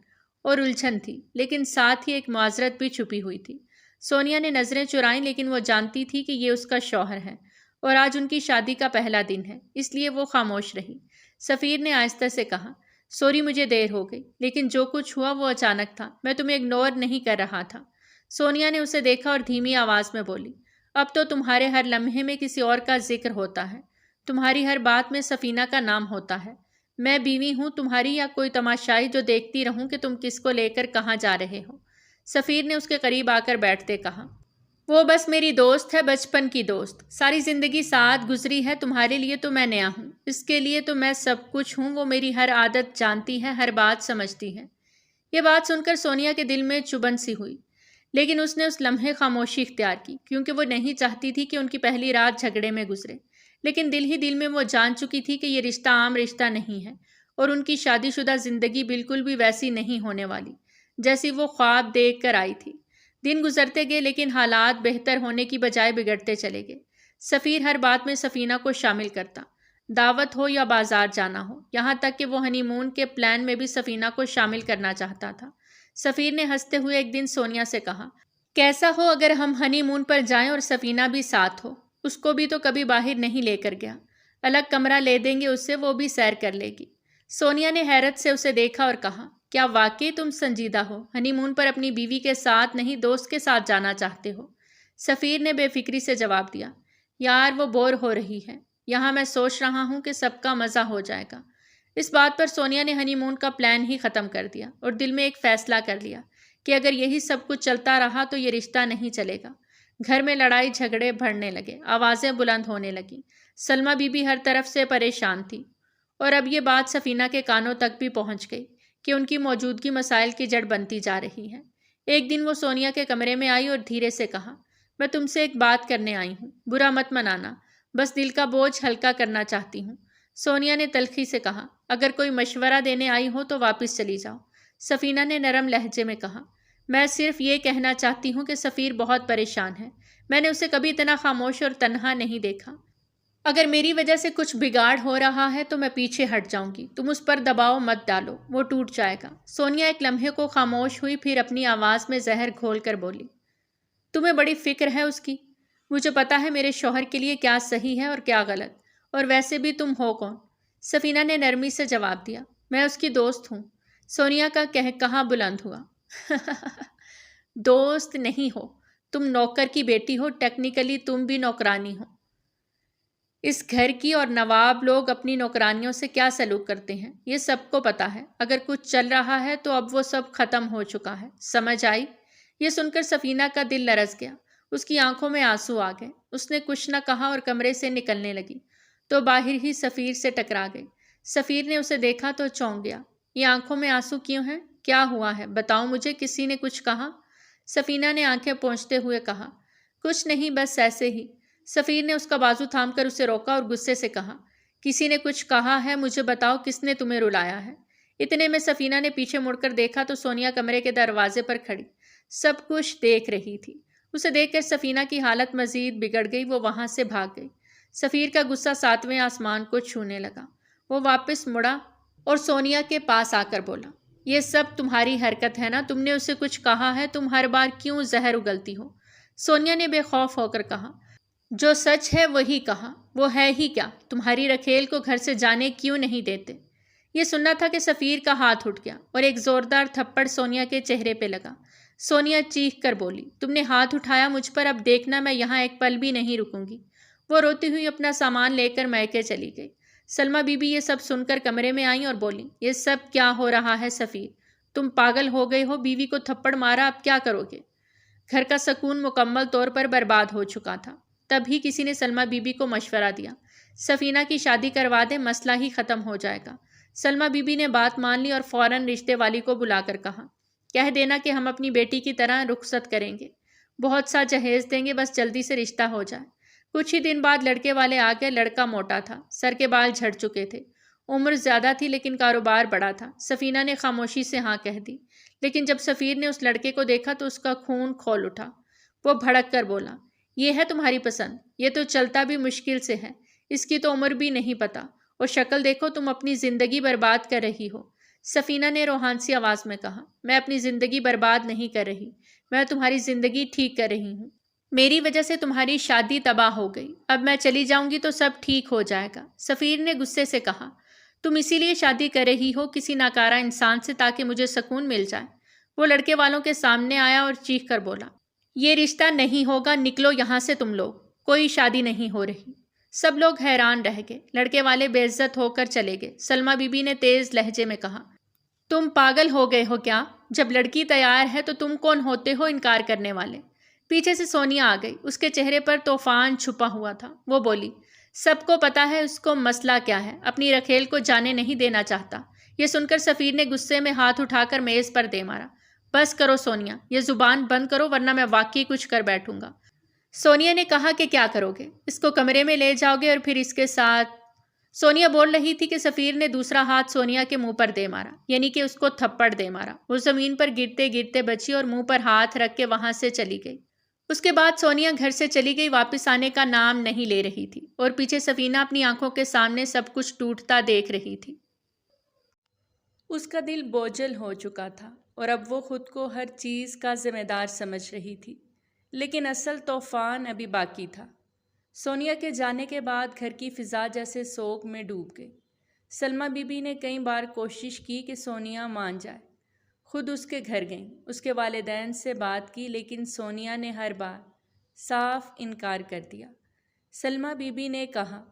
اور الجھن تھی، لیکن ساتھ ہی ایک معذرت بھی چھپی ہوئی تھی۔ سونیا نے نظریں چرائیں لیکن وہ جانتی تھی کہ یہ اس کا شوہر ہے اور آج ان کی شادی کا پہلا دن ہے، اس لیے وہ خاموش رہی۔ سفیر نے آہستہ سے کہا، سوری مجھے دیر ہو گئی، لیکن جو کچھ ہوا وہ اچانک تھا، میں تمہیں اگنور نہیں کر رہا تھا۔ سونیا نے اسے دیکھا اور دھیمی آواز میں بولی، اب تو تمہارے ہر لمحے میں کسی اور کا ذکر ہوتا ہے، تمہاری ہر بات میں سفینہ کا نام ہوتا ہے۔ میں بیوی ہوں تمہاری یا کوئی تماشائی جو دیکھتی رہوں کہ تم کس کو لے کر کہاں جا رہے ہو؟ سفیر نے اس کے قریب آ کر بیٹھتے کہا، وہ بس میری دوست ہے، بچپن کی دوست، ساری زندگی ساتھ گزری ہے، تمہارے لیے تو میں نیا ہوں، اس کے لیے تو میں سب کچھ ہوں، وہ میری ہر عادت جانتی ہے، ہر بات سمجھتی ہے۔ یہ بات سن کر سونیا کے دل میں چبھن سی ہوئی، لیکن اس نے اس لمحے خاموشی اختیار کی کیونکہ وہ نہیں چاہتی تھی کہ ان کی پہلی رات جھگڑے میں گزرے، لیکن دل ہی دل میں وہ جان چکی تھی کہ یہ رشتہ عام رشتہ نہیں ہے اور ان کی شادی شدہ زندگی بالکل بھی ویسی نہیں ہونے والی جیسی وہ خواب دیکھ کر آئی تھی۔ دن گزرتے گئے لیکن حالات بہتر ہونے کی بجائے بگڑتے چلے گئے۔ سفیر ہر بات میں سفینہ کو شامل کرتا، دعوت ہو یا بازار جانا ہو، یہاں تک کہ وہ ہنی مون کے پلان میں بھی سفینہ کو شامل کرنا چاہتا تھا۔ سفیر نے ہنستے ہوئے ایک دن سونیا سے کہا، کیسا ہو اگر ہم ہنی مون پر جائیں اور سفینہ بھی ساتھ ہو؟ اس کو بھی تو کبھی باہر نہیں لے کر گیا، الگ کمرہ لے دیں گے اس سے، وہ بھی سیر کر لے گی۔ سونیا نے حیرت سے اسے دیکھا اور کہا، کیا واقعی تم سنجیدہ ہو؟ ہنی مون پر اپنی بیوی کے ساتھ نہیں دوست کے ساتھ جانا چاہتے ہو؟ سفیر نے بے فکری سے جواب دیا، یار وہ بور ہو رہی ہے، یہاں میں سوچ رہا ہوں کہ سب کا مزہ ہو جائے گا۔ اس بات پر سونیا نے ہنی مون کا پلان ہی ختم کر دیا اور دل میں ایک فیصلہ کر لیا کہ اگر یہی سب کچھ چلتا رہا تو یہ رشتہ نہیں چلے گا۔ گھر میں لڑائی جھگڑے بڑھنے لگے، آوازیں بلند ہونے لگیں۔ سلمیٰ بی بی ہر طرف سے پریشان تھی اور اب یہ بات سفینہ کے کانوں تک بھی پہنچ گئی کہ ان کی موجودگی مسائل کی جڑ بنتی جا رہی ہے۔ ایک دن وہ سونیا کے کمرے میں آئی اور دھیرے سے کہا، میں تم سے ایک بات کرنے آئی ہوں، برا مت منانا، بس دل کا بوجھ ہلکا کرنا چاہتی ہوں۔ سونیا نے تلخی سے کہا، اگر کوئی مشورہ دینے آئی ہو تو واپس چلی جاؤ۔ سفینہ نے نرم لہجے میں کہا، میں صرف یہ کہنا چاہتی ہوں کہ سفیر بہت پریشان ہے، میں نے اسے کبھی اتنا خاموش اور تنہا نہیں دیکھا۔ اگر میری وجہ سے کچھ بگاڑ ہو رہا ہے تو میں پیچھے ہٹ جاؤں گی، تم اس پر دباؤ مت ڈالو، وہ ٹوٹ جائے گا۔ سونیا ایک لمحے کو خاموش ہوئی، پھر اپنی آواز میں زہر گھول کر بولی، تمہیں بڑی فکر ہے اس کی، مجھے پتا ہے میرے شوہر کے لیے کیا صحیح ہے اور کیا غلط، اور ویسے بھی تم ہو کون؟ سفینہ نے نرمی سے جواب دیا، میں اس کی دوست ہوں۔ سونیا کا کہا بلند ہوا، دوست نہیں ہو تم، نوکر کی بیٹی ہو، ٹیکنیکلی تم بھی نوکرانی ہو اس گھر کی، اور نواب لوگ اپنی نوکرانیوں سے کیا سلوک کرتے ہیں یہ سب کو پتا ہے۔ اگر کچھ چل رہا ہے تو اب وہ سب ختم ہو چکا ہے، سمجھ آئی؟ یہ سن کر سفینہ کا دل لرز گیا، اس کی آنکھوں میں آنسو آ گئے۔ اس نے کچھ نہ کہا اور کمرے سے نکلنے لگی تو باہر ہی سفیر سے ٹکرا گئی۔ سفیر نے اسے دیکھا تو چونک گیا، یہ آنکھوں میں آنسو کیوں ہیں؟ کیا ہوا ہے؟ بتاؤ مجھے، کسی نے کچھ کہا؟ سفینہ نے آنکھیں پونچھتے ہوئے کہا، کچھ نہیں، بس ایسے ہی۔ سفیر نے اس کا بازو تھام کر اسے روکا اور غصے سے کہا، کسی نے کچھ کہا ہے؟ مجھے بتاؤ کس نے تمہیں رلایا ہے؟ اتنے میں سفینہ نے پیچھے مڑ کر دیکھا تو سونیا کمرے کے دروازے پر کھڑی سب کچھ دیکھ رہی تھی۔ اسے دیکھ کر سفینہ کی حالت مزید بگڑ گئی، وہ وہاں سے بھاگ گئی۔ سفیر کا غصہ 7ویں آسمان کو چھونے لگا۔ وہ واپس مڑا اور سونیا کے پاس آ کر بولا، یہ سب تمہاری حرکت ہے نا؟ تم نے اسے کچھ کہا ہے؟ تم ہر بار کیوں زہر اگلتی ہو؟ سونیا نے بے خوف ہو کر کہا، جو سچ ہے وہی کہا، وہ ہے ہی کیا؟ تمہاری رکھیل کو گھر سے جانے کیوں نہیں دیتے؟ یہ سننا تھا کہ سفیر کا ہاتھ اٹھ گیا اور ایک زوردار تھپڑ سونیا کے چہرے پہ لگا۔ سونیا چیخ کر بولی، تم نے ہاتھ اٹھایا مجھ پر، اب دیکھنا میں یہاں ایک پل بھی نہیں رکوں گی۔ وہ روتی ہوئی اپنا سامان لے کر میکے چلی گئی۔ سلمیٰ بی بی یہ سب سن کر کمرے میں آئیں اور بولیں، یہ سب کیا ہو رہا ہے سفیر؟ تم پاگل ہو گئے ہو؟ بیوی کو تھپڑ مارا، اب کیا کرو گے؟ گھر کا سکون مکمل طور پر برباد ہو چکا تھا۔ تب ہی کسی نے سلمیٰ بی بی کو مشورہ دیا، سفینہ کی شادی کروا دے، مسئلہ ہی ختم ہو جائے گا۔ سلمیٰ بی بی نے بات مان لی اور فوراً رشتے والی کو بلا کر کہا، کہہ دینا کہ ہم اپنی بیٹی کی طرح رخصت کریں گے، بہت سا جہیز دیں گے، بس جلدی سے رشتہ ہو جائے۔ کچھ ہی دن بعد لڑکے والے آ گئے۔ لڑکا موٹا تھا، سر کے بال جھڑ چکے تھے، عمر زیادہ تھی لیکن کاروبار بڑا تھا۔ سفینہ نے خاموشی سے ہاں کہہ دی، لیکن جب سفیر نے اس لڑکے کو دیکھا تو اس کا خون کھول اٹھا۔ وہ بھڑک کر بولا، یہ ہے تمہاری پسند؟ یہ تو چلتا بھی مشکل سے ہے، اس کی تو عمر بھی نہیں پتا، اور شکل دیکھو، تم اپنی زندگی برباد کر رہی ہو۔ سفینہ نے روحانسی آواز میں کہا، میں اپنی زندگی برباد نہیں کر رہی، میں تمہاری زندگی ٹھیک کر رہی ہوں۔ میری وجہ سے تمہاری شادی تباہ ہو گئی، اب میں چلی جاؤں گی تو سب ٹھیک ہو جائے گا۔ سفیر نے غصے سے کہا، تم اسی لیے شادی کر رہی ہو کسی ناکارہ انسان سے تاکہ مجھے سکون مل جائے؟ وہ لڑکے والوں کے سامنے آیا اور چیخ کر بولا، یہ رشتہ نہیں ہوگا، نکلو یہاں سے تم لوگ، کوئی شادی نہیں ہو رہی۔ سب لوگ حیران رہ گئے۔ لڑکے والے بے عزت ہو کر چلے گئے۔ سلمیٰ بی بی نے تیز لہجے میں کہا، تم پاگل ہو گئے ہو کیا؟ جب لڑکی تیار ہے تو تم کون ہوتے ہو انکار کرنے والے؟ پیچھے سے سونیا آ گئی، اس کے چہرے پر طوفان چھپا ہوا تھا۔ وہ بولی، سب کو پتا ہے اس کو مسئلہ کیا ہے، اپنی رکھیل کو جانے نہیں دینا چاہتا۔ یہ سن کر سفیر نے غصے میں ہاتھ اٹھا کر میز پر دے مارا، بس کرو سونیا، یہ زبان بند کرو ورنہ میں واقعی کچھ کر بیٹھوں گا۔ سونیا نے کہا کہ کیا کرو گے؟ اس کو کمرے میں لے جاؤ گے اور پھر اس کے ساتھ؟ سونیا بول رہی تھی کہ سفیر نے دوسرا ہاتھ سونیا کے منہ پر دے مارا، یعنی کہ اس کو تھپڑ دے مارا۔ وہ زمین پر گرتے گرتے بچی اور منہ پر ہاتھ رکھ کے وہاں سے چلی گئی۔ اس کے بعد سونیا گھر سے چلی گئی، واپس آنے کا نام نہیں لے رہی تھی، اور پیچھے سفینہ اپنی آنکھوں کے سامنے سب کچھ ٹوٹتا دیکھ رہی تھی۔ اس کا دل بوجھل ہو چکا تھا اور اب وہ خود کو ہر چیز کا ذمہ دار سمجھ رہی تھی، لیکن اصل طوفان ابھی باقی تھا۔ سونیا کے جانے کے بعد گھر کی فضا جیسے سوگ میں ڈوب گئی۔ سلمیٰ بی بی نے کئی بار کوشش کی کہ سونیا مان جائے، خود اس کے گھر گئیں، اس کے والدین سے بات کی، لیکن سونیا نے ہر بار صاف انکار کر دیا۔ سلمیٰ بی بی نے کہا،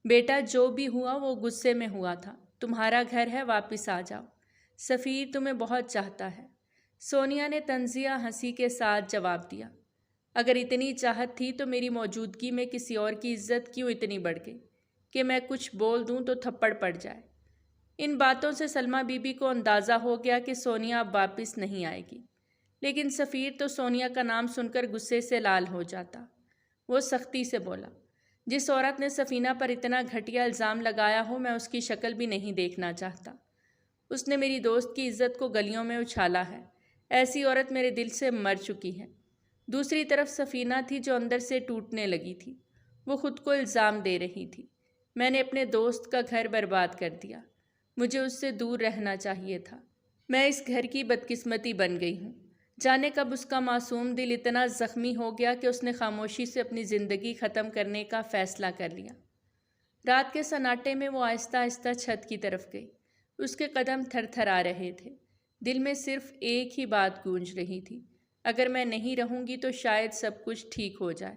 بیٹا جو بھی ہوا وہ غصے میں ہوا تھا، تمہارا گھر ہے، واپس آ جاؤ، سفیر تمہیں بہت چاہتا ہے۔ سونیا نے طنزیہ ہنسی کے ساتھ جواب دیا، اگر اتنی چاہت تھی تو میری موجودگی میں کسی اور کی عزت کیوں اتنی بڑھ گئی کہ میں کچھ بول دوں تو تھپڑ پڑ جائے۔ ان باتوں سے سلمیٰ بی بی کو اندازہ ہو گیا کہ سونیا اب واپس نہیں آئے گی، لیکن سفیر تو سونیا کا نام سن کر غصے سے لال ہو جاتا۔ وہ سختی سے بولا، جس عورت نے سفینہ پر اتنا گھٹیا الزام لگایا ہو، میں اس کی شکل بھی نہیں دیکھنا چاہتا۔ اس نے میری دوست کی عزت کو گلیوں میں اچھالا ہے، ایسی عورت میرے دل سے مر چکی ہے۔ دوسری طرف سفینہ تھی جو اندر سے ٹوٹنے لگی تھی، وہ خود کو الزام دے رہی تھی، میں نے اپنے دوست کا گھر برباد کر دیا، مجھے اس سے دور رہنا چاہیے تھا، میں اس گھر کی بدقسمتی بن گئی ہوں۔ جانے کب اس کا معصوم دل اتنا زخمی ہو گیا کہ اس نے خاموشی سے اپنی زندگی ختم کرنے کا فیصلہ کر لیا۔ رات کے سناٹے میں وہ آہستہ آہستہ چھت کی طرف گئی، اس کے قدم تھر تھر آ رہے تھے، دل میں صرف ایک ہی بات گونج رہی تھی، اگر میں نہیں رہوں گی تو شاید سب کچھ ٹھیک ہو جائے۔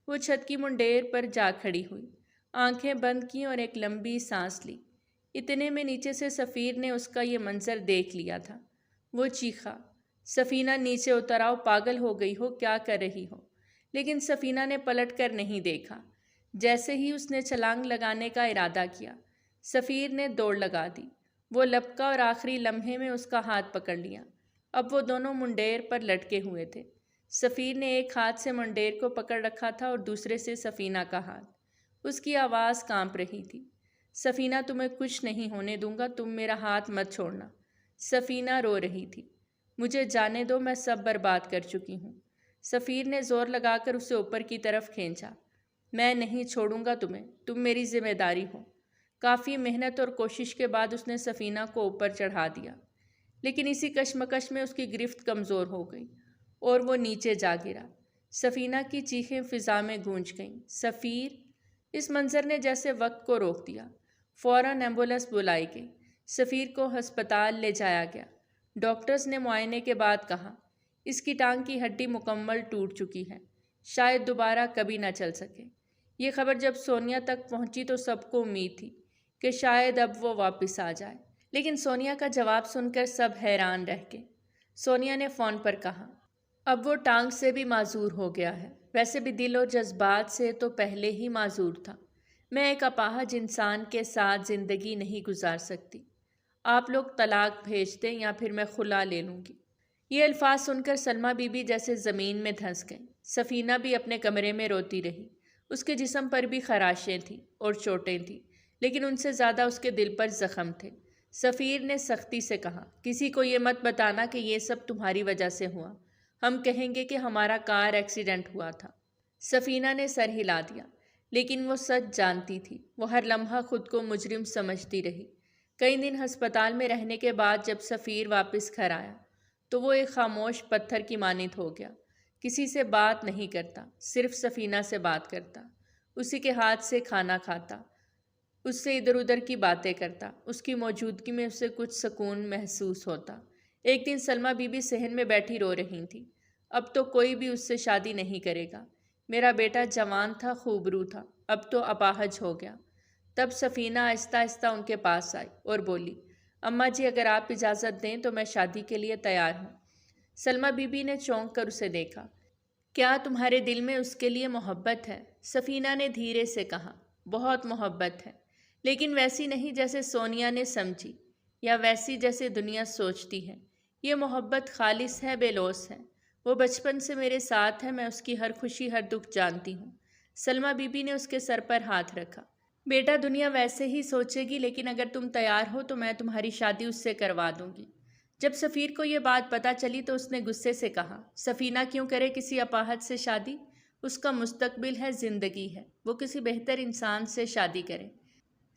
وہ چھت کی منڈیر پر جا کھڑی ہوئی، آنکھیں بند کیں اور ایک لمبی سانس لی۔ اتنے میں نیچے سے سفیر نے اس کا یہ منظر دیکھ لیا تھا۔ وہ چیخا، سفینہ نیچے اتر آؤ، پاگل ہو گئی ہو، کیا کر رہی ہو؟ لیکن سفینہ نے پلٹ کر نہیں دیکھا۔ جیسے ہی اس نے چھلانگ لگانے کا ارادہ کیا، سفیر نے دوڑ لگا دی۔ وہ لپکا اور آخری لمحے میں اس کا ہاتھ پکڑ لیا۔ اب وہ دونوں منڈیر پر لٹکے ہوئے تھے۔ سفیر نے ایک ہاتھ سے منڈیر کو پکڑ رکھا تھا اور دوسرے سے سفینہ کا ہاتھ۔ اس کی آواز کانپ رہی تھی، سفینہ تمہیں کچھ نہیں ہونے دوں گا، تم میرا ہاتھ مت چھوڑنا۔ سفینہ رو رہی تھی، مجھے جانے دو، میں سب برباد کر چکی ہوں۔ سفیر نے زور لگا کر اسے اوپر کی طرف کھینچا۔ میں نہیں چھوڑوں گا تمہیں، تم میری ذمہ داری ہو۔ کافی محنت اور کوشش کے بعد اس نے سفینہ کو اوپر چڑھا دیا، لیکن اسی کشمکش میں اس کی گرفت کمزور ہو گئی اور وہ نیچے جا گرا۔ سفینہ کی چیخیں فضا میں گونج گئیں۔ سفیر! اس منظر نے جیسے وقت کو روک دیا۔ فوراً ایمبولینس بلائی گئی۔ سفیر کو ہسپتال لے جایا گیا۔ ڈاکٹرز نے معائنے کے بعد کہا، اس کی ٹانگ کی ہڈی مکمل ٹوٹ چکی ہے، شاید دوبارہ کبھی نہ چل سکے۔ یہ خبر جب سونیا تک پہنچی تو سب کو امید تھی کہ شاید اب وہ واپس آ جائے، لیکن سونیا کا جواب سن کر سب حیران رہ گئے۔ سونیا نے فون پر کہا، اب وہ ٹانگ سے بھی معذور ہو گیا ہے، ویسے بھی دل اور جذبات سے تو پہلے ہی معذور تھا۔ میں ایک اپاہج انسان کے ساتھ زندگی نہیں گزار سکتی۔ آپ لوگ طلاق بھیج دیں یا پھر میں خلا لے لوں گی۔ یہ الفاظ سن کر سلمیٰ بی بی جیسے زمین میں دھنس گئیں۔ سفینہ بھی اپنے کمرے میں روتی رہی۔ اس کے جسم پر بھی خراشیں تھیں اور چوٹیں تھیں، لیکن ان سے زیادہ اس کے دل پر زخم تھے۔ سفیر نے سختی سے کہا، کسی کو یہ مت بتانا کہ یہ سب تمہاری وجہ سے ہوا۔ ہم کہیں گے کہ ہمارا کار ایکسیڈنٹ ہوا تھا۔ سفینہ نے سر ہلا دیا، لیکن وہ سچ جانتی تھی۔ وہ ہر لمحہ خود کو مجرم سمجھتی رہی۔ کئی دن ہسپتال میں رہنے کے بعد جب سفیر واپس گھر آیا تو وہ ایک خاموش پتھر کی مانند ہو گیا۔ کسی سے بات نہیں کرتا، صرف سفینہ سے بات کرتا، اسی کے ہاتھ سے کھانا کھاتا، اس سے ادھر ادھر کی باتیں کرتا۔ اس کی موجودگی میں اسے کچھ سکون محسوس ہوتا۔ ایک دن سلمیٰ بی بی صحن میں بیٹھی رو رہی تھی۔ اب تو کوئی بھی اس سے شادی نہیں کرے گا۔ میرا بیٹا جوان تھا، خوبرو تھا، اب تو اپاہج ہو گیا۔ تب سفینہ آہستہ آہستہ ان کے پاس آئی اور بولی، اماں جی اگر آپ اجازت دیں تو میں شادی کے لیے تیار ہوں۔ سلمیٰ بی بی نے چونک کر اسے دیکھا۔ کیا تمہارے دل میں اس کے لیے محبت ہے؟ سفینہ نے دھیرے سے کہا، بہت محبت ہے، لیکن ویسی نہیں جیسے سونیا نے سمجھی یا ویسی جیسے دنیا سوچتی ہے۔ یہ محبت خالص ہے، بے لوث ہے۔ وہ بچپن سے میرے ساتھ ہے، میں اس کی ہر خوشی ہر دکھ جانتی ہوں۔ سلمیٰ بی بی نے اس کے سر پر ہاتھ رکھا۔ بیٹا دنیا ویسے ہی سوچے گی، لیکن اگر تم تیار ہو تو میں تمہاری شادی اس سے کروا دوں گی۔ جب سفیر کو یہ بات پتہ چلی تو اس نے غصے سے کہا، سفینہ کیوں کرے کسی اپاہج سے شادی؟ اس کا مستقبل ہے، زندگی ہے، وہ کسی بہتر انسان سے شادی کرے۔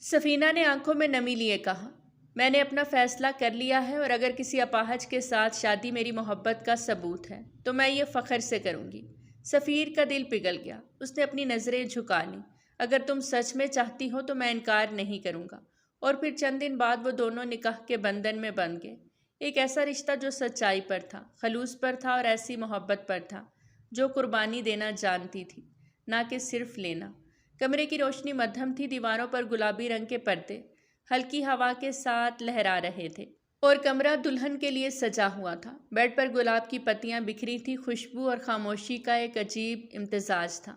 سفینہ نے آنکھوں میں نمی لیے کہا، میں نے اپنا فیصلہ کر لیا ہے، اور اگر کسی اپاہج کے ساتھ شادی میری محبت کا ثبوت ہے تو میں یہ فخر سے کروں گی۔ سفیر کا دل پگھل گیا۔ اس نے اپنی نظریں جھکا لیں۔ اگر تم سچ میں چاہتی ہو تو میں انکار نہیں کروں گا۔ اور پھر چند دن بعد وہ دونوں نکاح کے بندھن میں بندھ گئے۔ ایک ایسا رشتہ جو سچائی پر تھا، خلوص پر تھا، اور ایسی محبت پر تھا جو قربانی دینا جانتی تھی، نہ کہ صرف لینا۔ کمرے کی روشنی مدھم تھی، دیواروں پر گلابی رنگ کے پردے ہلکی ہوا کے ساتھ لہرا رہے تھے، اور کمرہ دلہن کے لیے سجا ہوا تھا۔ بیڈ پر گلاب کی پتیاں بکھری تھی، خوشبو اور خاموشی کا ایک عجیب امتزاج تھا۔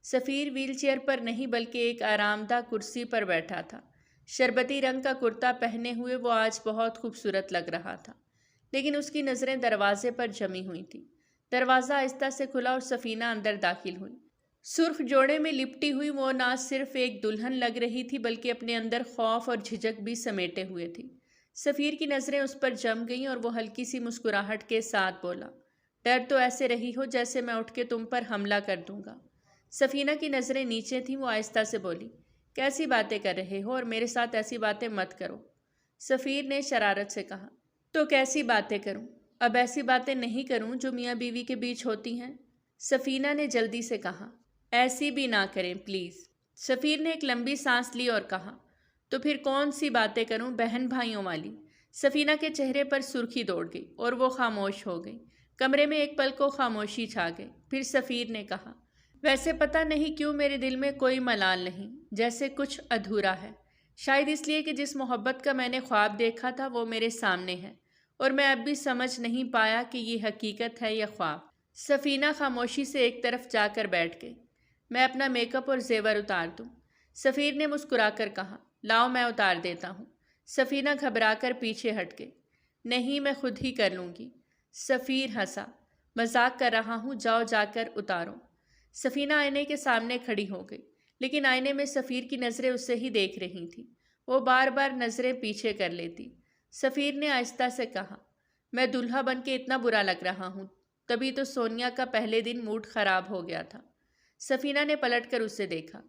سفیر ویل چیئر پر نہیں بلکہ ایک آرام دہ کرسی پر بیٹھا تھا۔ شربتی رنگ کا کرتا پہنے ہوئے وہ آج بہت خوبصورت لگ رہا تھا، لیکن اس کی نظریں دروازے پر جمی ہوئی تھیں۔ دروازہ آہستہ سے کھلا اور سفینہ اندر داخل ہوئی۔ سرخ جوڑے میں لپٹی ہوئی وہ نہ صرف ایک دلہن لگ رہی تھی بلکہ اپنے اندر خوف اور جھجک بھی سمیٹے ہوئے تھی۔ سفیر کی نظریں اس پر جم گئیں اور وہ ہلکی سی مسکراہٹ کے ساتھ بولا، ڈر تو ایسے رہی ہو جیسے میں اٹھ کے تم پر حملہ کر دوں گا۔ سفینہ کی نظریں نیچے تھیں، وہ آہستہ سے بولی، کیسی باتیں کر رہے ہو، اور میرے ساتھ ایسی باتیں مت کرو۔ سفیر نے شرارت سے کہا، تو کیسی باتیں کروں؟ اب ایسی باتیں نہیں کروں جو میاں بیوی کے بیچ ہوتی ہیں۔ سفینہ نے جلدی سے کہا، ایسی بھی نہ کریں پلیز۔ سفیر نے ایک لمبی سانس لی اور کہا، تو پھر کون سی باتیں کروں، بہن بھائیوں والی؟ سفینہ کے چہرے پر سرخی دوڑ گئی اور وہ خاموش ہو گئی۔ کمرے میں ایک پل کو خاموشی چھا گئی۔ پھر سفیر نے کہا، ویسے پتہ نہیں کیوں میرے دل میں کوئی ملال نہیں، جیسے کچھ ادھورا ہے۔ شاید اس لیے کہ جس محبت کا میں نے خواب دیکھا تھا وہ میرے سامنے ہے، اور میں اب بھی سمجھ نہیں پایا کہ یہ حقیقت ہے یا خواب۔ سفینہ خاموشی سے ایک طرف جا کر بیٹھ گئی۔ میں اپنا میک اپ اور زیور اتار دوں؟ سفیر نے مسکرا کر کہا، لاؤ میں اتار دیتا ہوں۔ سفینہ گھبرا کر پیچھے ہٹ گئی۔ نہیں، میں خود ہی کر لوں گی۔ سفیر ہنسا، مذاق کر رہا ہوں، جاؤ جا کر اتارو۔ سفینہ آئینے کے سامنے کھڑی ہو گئی، لیکن آئینے میں سفیر کی نظریں اسے ہی دیکھ رہی تھیں۔ وہ بار بار نظریں پیچھے کر لیتی۔ سفیر نے آہستہ سے کہا، میں دلہا بن کے اتنا برا لگ رہا ہوں؟ تبھی تو سونیا کا پہلے دن موڈ خراب ہو گیا تھا۔ سفینہ نے پلٹ کر اسے دیکھا۔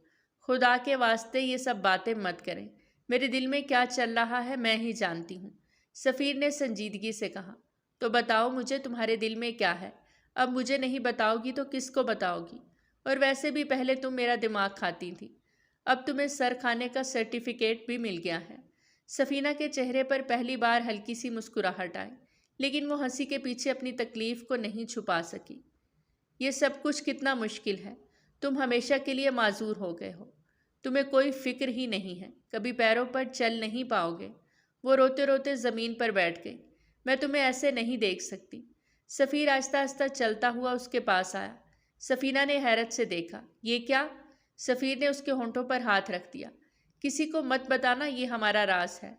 خدا کے واسطے یہ سب باتیں مت کریں، میرے دل میں کیا چل رہا ہے میں ہی جانتی ہوں۔ سفیر نے سنجیدگی سے کہا، تو بتاؤ مجھے تمہارے دل میں کیا ہے؟ اب مجھے نہیں بتاؤ گی تو کس کو بتاؤ گی؟ اور ویسے بھی پہلے تم میرا دماغ کھاتی تھی، اب تمہیں سر کھانے کا سرٹیفکیٹ بھی مل گیا ہے۔ سفینہ کے چہرے پر پہلی بار ہلکی سی مسکراہٹ آئی، لیکن وہ ہنسی کے پیچھے اپنی تکلیف کو نہیں چھپا سکی۔ یہ سب کچھ کتنا مشکل ہے، تم ہمیشہ کے لیے معذور ہو گئے ہو، تمہیں کوئی فکر ہی نہیں ہے، کبھی پیروں پر چل نہیں پاؤ گے۔ وہ روتے روتے زمین پر بیٹھ گئی۔ میں تمہیں ایسے نہیں دیکھ سکتی۔ سفیر آہستہ آہستہ چلتا ہوا اس کے پاس آیا۔ سفینہ نے حیرت سے دیکھا۔ یہ کیا؟ سفیر نے اس کے ہونٹوں پر ہاتھ رکھ دیا۔ کسی کو مت بتانا، یہ ہمارا راز ہے۔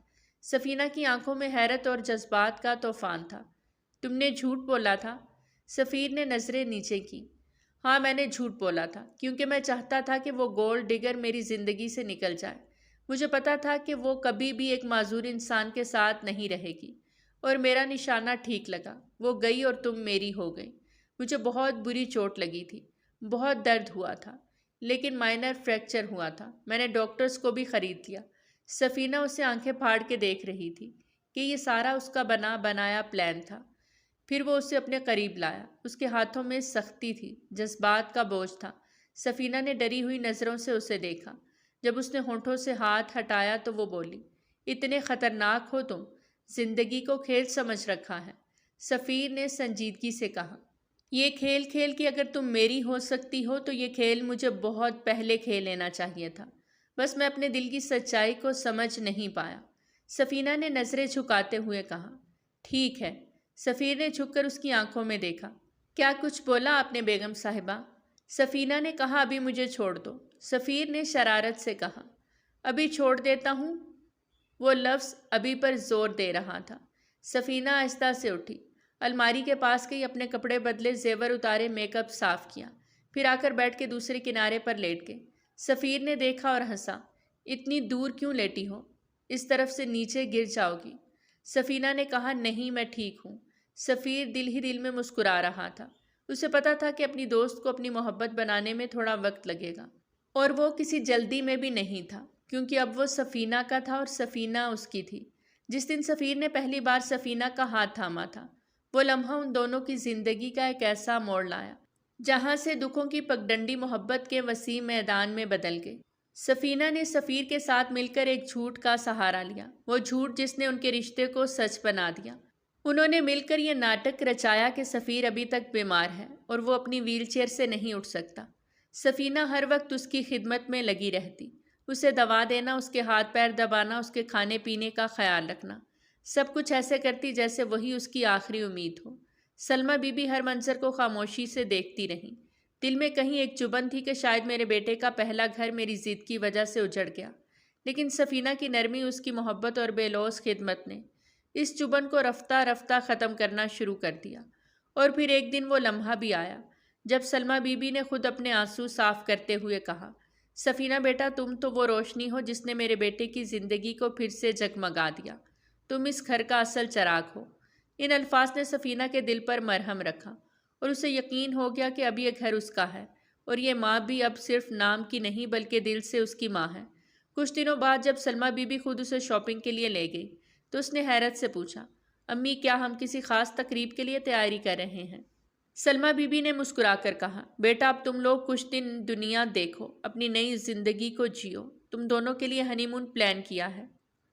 سفینہ کی آنکھوں میں حیرت اور جذبات کا طوفان تھا۔ تم نے جھوٹ بولا تھا؟ سفیر نے نظریں نیچے کی۔ ہاں میں نے جھوٹ بولا تھا، کیونکہ میں چاہتا تھا کہ وہ گولڈ ڈگر میری زندگی سے نکل جائے۔ مجھے پتا تھا کہ وہ کبھی بھی ایک معذور انسان کے ساتھ نہیں رہے گی، اور میرا نشانہ ٹھیک لگا، وہ گئی اور تم میری ہو گئی۔ مجھے بہت بری چوٹ لگی تھی، بہت درد ہوا تھا، لیکن مائنر فریکچر ہوا تھا۔ میں نے ڈاکٹرز کو بھی خرید لیا۔ سفینہ اسے آنکھیں پھاڑ کے دیکھ رہی تھی کہ یہ سارا اس کا بنایا پلان تھا۔ پھر وہ اسے اپنے قریب لایا۔ اس کے ہاتھوں میں سختی تھی، جذبات کا بوجھ تھا۔ سفینہ نے ڈری ہوئی نظروں سے اسے دیکھا۔ جب اس نے ہونٹوں سے ہاتھ ہٹایا تو وہ بولی، اتنے خطرناک ہو تم، زندگی کو کھیل سمجھ رکھا ہے۔ سفیر نے سنجیدگی سے کہا، یہ کھیل کھیل کے اگر تم میری ہو سکتی ہو تو یہ کھیل مجھے بہت پہلے کھیل لینا چاہیے تھا، بس میں اپنے دل کی سچائی کو سمجھ نہیں پایا۔ سفینہ نے نظریں جھکاتے ہوئے کہا، ٹھیک ہے۔ سفیر نے جھک کر اس کی آنکھوں میں دیکھا۔ کیا کچھ بولا آپ نے بیگم صاحبہ؟ سفینہ نے کہا، ابھی مجھے چھوڑ دو۔ سفیر نے شرارت سے کہا، ابھی چھوڑ دیتا ہوں؟ وہ لفظ ابھی پر زور دے رہا تھا۔ سفینہ آہستہ سے اٹھی، الماری کے پاس گئی، اپنے کپڑے بدلے، زیور اتارے، میک اپ صاف کیا، پھر آ کر بیٹھ کے دوسرے کنارے پر لیٹ گئی۔ سفیر نے دیکھا اور ہنسا، اتنی دور کیوں لیٹی ہو؟ اس طرف سے نیچے گر جاؤ گی۔ سفینہ نے کہا، نہیں میں ٹھیک ہوں۔ سفیر دل ہی دل میں مسکرا رہا تھا۔ اسے پتا تھا کہ اپنی دوست کو اپنی محبت بنانے میں تھوڑا وقت لگے گا، اور وہ کسی جلدی میں بھی نہیں تھا، کیونکہ اب وہ سفینہ کا تھا اور سفینہ اس کی تھی۔ جس دن سفیر نے پہلی بار سفینہ کا ہاتھ تھاما تھا، وہ لمحہ ان دونوں کی زندگی کا ایک ایسا موڑ لایا جہاں سے دکھوں کی پگڈنڈی محبت کے وسیع میدان میں بدل گئی۔ سفینہ نے سفیر کے ساتھ مل کر ایک جھوٹ کا سہارا لیا، وہ جھوٹ جس نے ان کے رشتے کو سچ بنا دیا۔ انہوں نے مل کر یہ ناٹک رچایا کہ سفیر ابھی تک بیمار ہے اور وہ اپنی ویل چیئر سے نہیں اٹھ سکتا۔ سفینہ ہر وقت اس کی خدمت میں لگی رہتی، اسے دوا دینا، اس کے ہاتھ پیر دبانا، اس کے کھانے پینے کا خیال رکھنا، سب کچھ ایسے کرتی جیسے وہی اس کی آخری امید ہو۔ سلمیٰ بی بی ہر منظر کو خاموشی سے دیکھتی رہیں۔ دل میں کہیں ایک چبھن تھی کہ شاید میرے بیٹے کا پہلا گھر میری ضد کی وجہ سے اجڑ گیا، لیکن سفینہ کی نرمی، اس کی محبت اور بے لوث خدمت نے اس چبھن کو رفتہ رفتہ ختم کرنا شروع کر دیا۔ اور پھر ایک دن وہ لمحہ بھی آیا جب سلمیٰ بی بی نے خود اپنے آنسو صاف کرتے ہوئے کہا، سفینہ بیٹا، تم تو وہ روشنی ہو جس نے میرے بیٹے کی زندگی کو پھر سے جگمگا دیا، تم اس گھر کا اصل چراغ ہو۔ ان الفاظ نے سفینہ کے دل پر مرہم رکھا، اور اسے یقین ہو گیا کہ اب یہ گھر اس کا ہے، اور یہ ماں بھی اب صرف نام کی نہیں بلکہ دل سے اس کی ماں ہے۔ کچھ دنوں بعد جب سلمیٰ بی بی خود اسے شاپنگ کے لیے لے گئی تو اس نے حیرت سے پوچھا، امی کیا ہم کسی خاص تقریب کے لیے تیاری کر رہے ہیں؟ سلمیٰ بی بی نے مسکرا کر کہا، بیٹا اب تم لوگ کچھ دن دنیا دیکھو، اپنی نئی زندگی کو جیو۔ تم دونوں کے لیے ہنی مون پلان کیا ہے،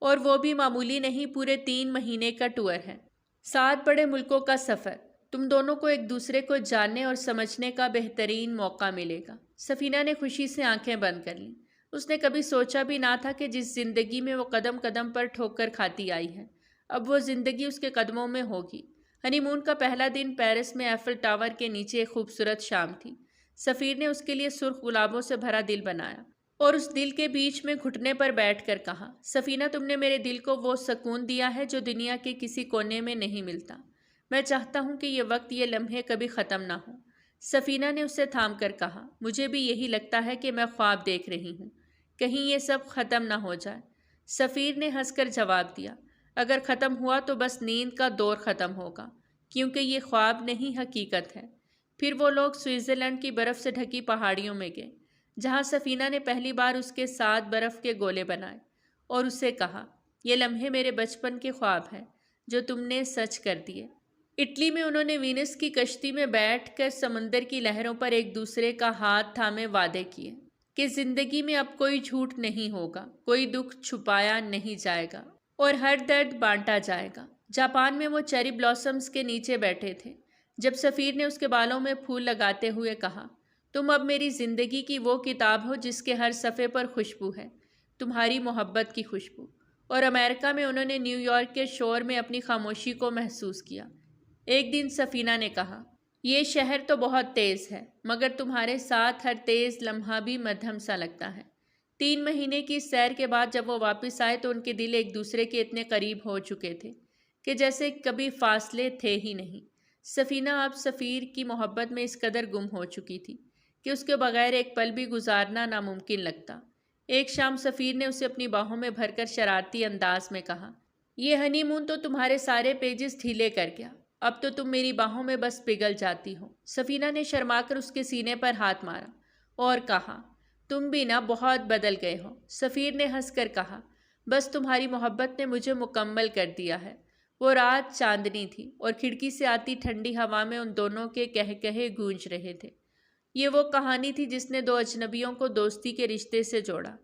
اور وہ بھی معمولی نہیں، پورے 3 مہینے کا ٹور ہے، 7 بڑے ملکوں کا سفر۔ تم دونوں کو ایک دوسرے کو جاننے اور سمجھنے کا بہترین موقع ملے گا۔ سفینہ نے خوشی سے آنکھیں بند کر لیں۔ اس نے کبھی سوچا بھی نہ تھا کہ جس زندگی میں وہ قدم قدم پر ٹھوکر کھاتی آئی ہے، اب وہ زندگی اس کے قدموں میں ہوگی۔ ہنی مون کا پہلا دن پیرس میں ایفل ٹاور کے نیچے ایک خوبصورت شام تھی۔ سفیر نے اس کے لیے سرخ گلابوں سے بھرا دل بنایا اور اس دل کے بیچ میں گھٹنے پر بیٹھ کر کہا، سفینہ تم نے میرے دل کو وہ سکون دیا ہے جو دنیا کے کسی کونے میں نہیں ملتا۔ میں چاہتا ہوں کہ یہ وقت، یہ لمحے کبھی ختم نہ ہو۔ سفینہ نے اسے تھام کر کہا، مجھے بھی یہی لگتا ہے کہ میں خواب دیکھ رہی ہوں، کہیں یہ سب ختم نہ ہو جائے۔ سفیر نے ہنس کر جواب دیا، اگر ختم ہوا تو بس نیند کا دور ختم ہوگا، کیونکہ یہ خواب نہیں حقیقت ہے۔ پھر وہ لوگ سوئٹزرلینڈ کی برف سے ڈھکی پہاڑیوں میں گئے، جہاں سفینہ نے پہلی بار اس کے ساتھ برف کے گولے بنائے اور اسے کہا، یہ لمحے میرے بچپن کے خواب ہیں جو تم نے سچ کر دیے۔ اٹلی میں انہوں نے وینس کی کشتی میں بیٹھ کر سمندر کی لہروں پر ایک دوسرے کا ہاتھ تھامے وعدے کیے کہ زندگی میں اب کوئی جھوٹ نہیں ہوگا، کوئی دکھ چھپایا نہیں جائے گا اور ہر درد بانٹا جائے گا۔ جاپان میں وہ چیری بلاسمز کے نیچے بیٹھے تھے جب سفیر نے اس کے بالوں میں پھول لگاتے ہوئے کہا، تم اب میری زندگی کی وہ کتاب ہو جس کے ہر صفحے پر خوشبو ہے، تمہاری محبت کی خوشبو۔ اور امریکہ میں انہوں نے نیو یارک کے شور میں اپنی خاموشی کو محسوس کیا۔ ایک دن سفینہ نے کہا، یہ شہر تو بہت تیز ہے، مگر تمہارے ساتھ ہر تیز لمحہ بھی مدھم سا لگتا ہے۔ 3 مہینے کی سیر کے بعد جب وہ واپس آئے تو ان کے دل ایک دوسرے کے اتنے قریب ہو چکے تھے کہ جیسے کبھی فاصلے تھے ہی نہیں۔ سفینہ اب سفیر کی محبت میں اس قدر گم ہو چکی تھی کہ اس کے بغیر ایک پل بھی گزارنا ناممکن لگتا۔ ایک شام سفیر نے اسے اپنی باہوں میں بھر کر شرارتی انداز میں کہا، یہ ہنی مون تو تمہارے سارے پیجز ڈھیلے کر گیا، اب تو تم میری باہوں میں بس پگھل جاتی ہو۔ سفینہ نے شرما کر اس کے سینے پر ہاتھ مارا اور کہا، تم بھی نا بہت بدل گئے ہو۔ سفیر نے ہنس کر کہا، بس تمہاری محبت نے مجھے مکمل کر دیا ہے۔ وہ رات چاندنی تھی اور کھڑکی سے آتی ٹھنڈی ہوا میں ان دونوں کے کہے گونج رہے تھے۔ یہ وہ کہانی تھی جس نے 2 اجنبیوں کو دوستی کے رشتے سے جوڑا،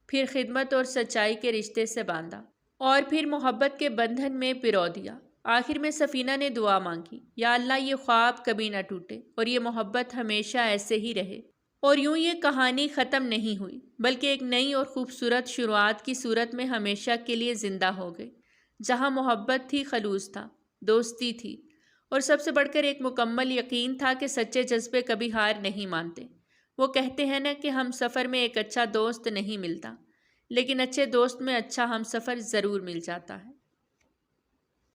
پھر خدمت اور سچائی کے رشتے سے باندھا اور پھر محبت کے بندھن میں پرو دیا۔ آخر میں سفینہ نے دعا مانگی، یا اللہ یہ خواب کبھی نہ ٹوٹے اور یہ محبت ہمیشہ ایسے ہی رہے۔ اور یوں یہ کہانی ختم نہیں ہوئی، بلکہ ایک نئی اور خوبصورت شروعات کی صورت میں ہمیشہ کے لیے زندہ ہو گئی، جہاں محبت تھی، خلوص تھا، دوستی تھی، اور سب سے بڑھ کر ایک مکمل یقین تھا کہ سچے جذبے کبھی ہار نہیں مانتے۔ وہ کہتے ہیں نا کہ ہم سفر میں ایک اچھا دوست نہیں ملتا، لیکن اچھے دوست میں اچھا ہم سفر ضرور مل جاتا ہے۔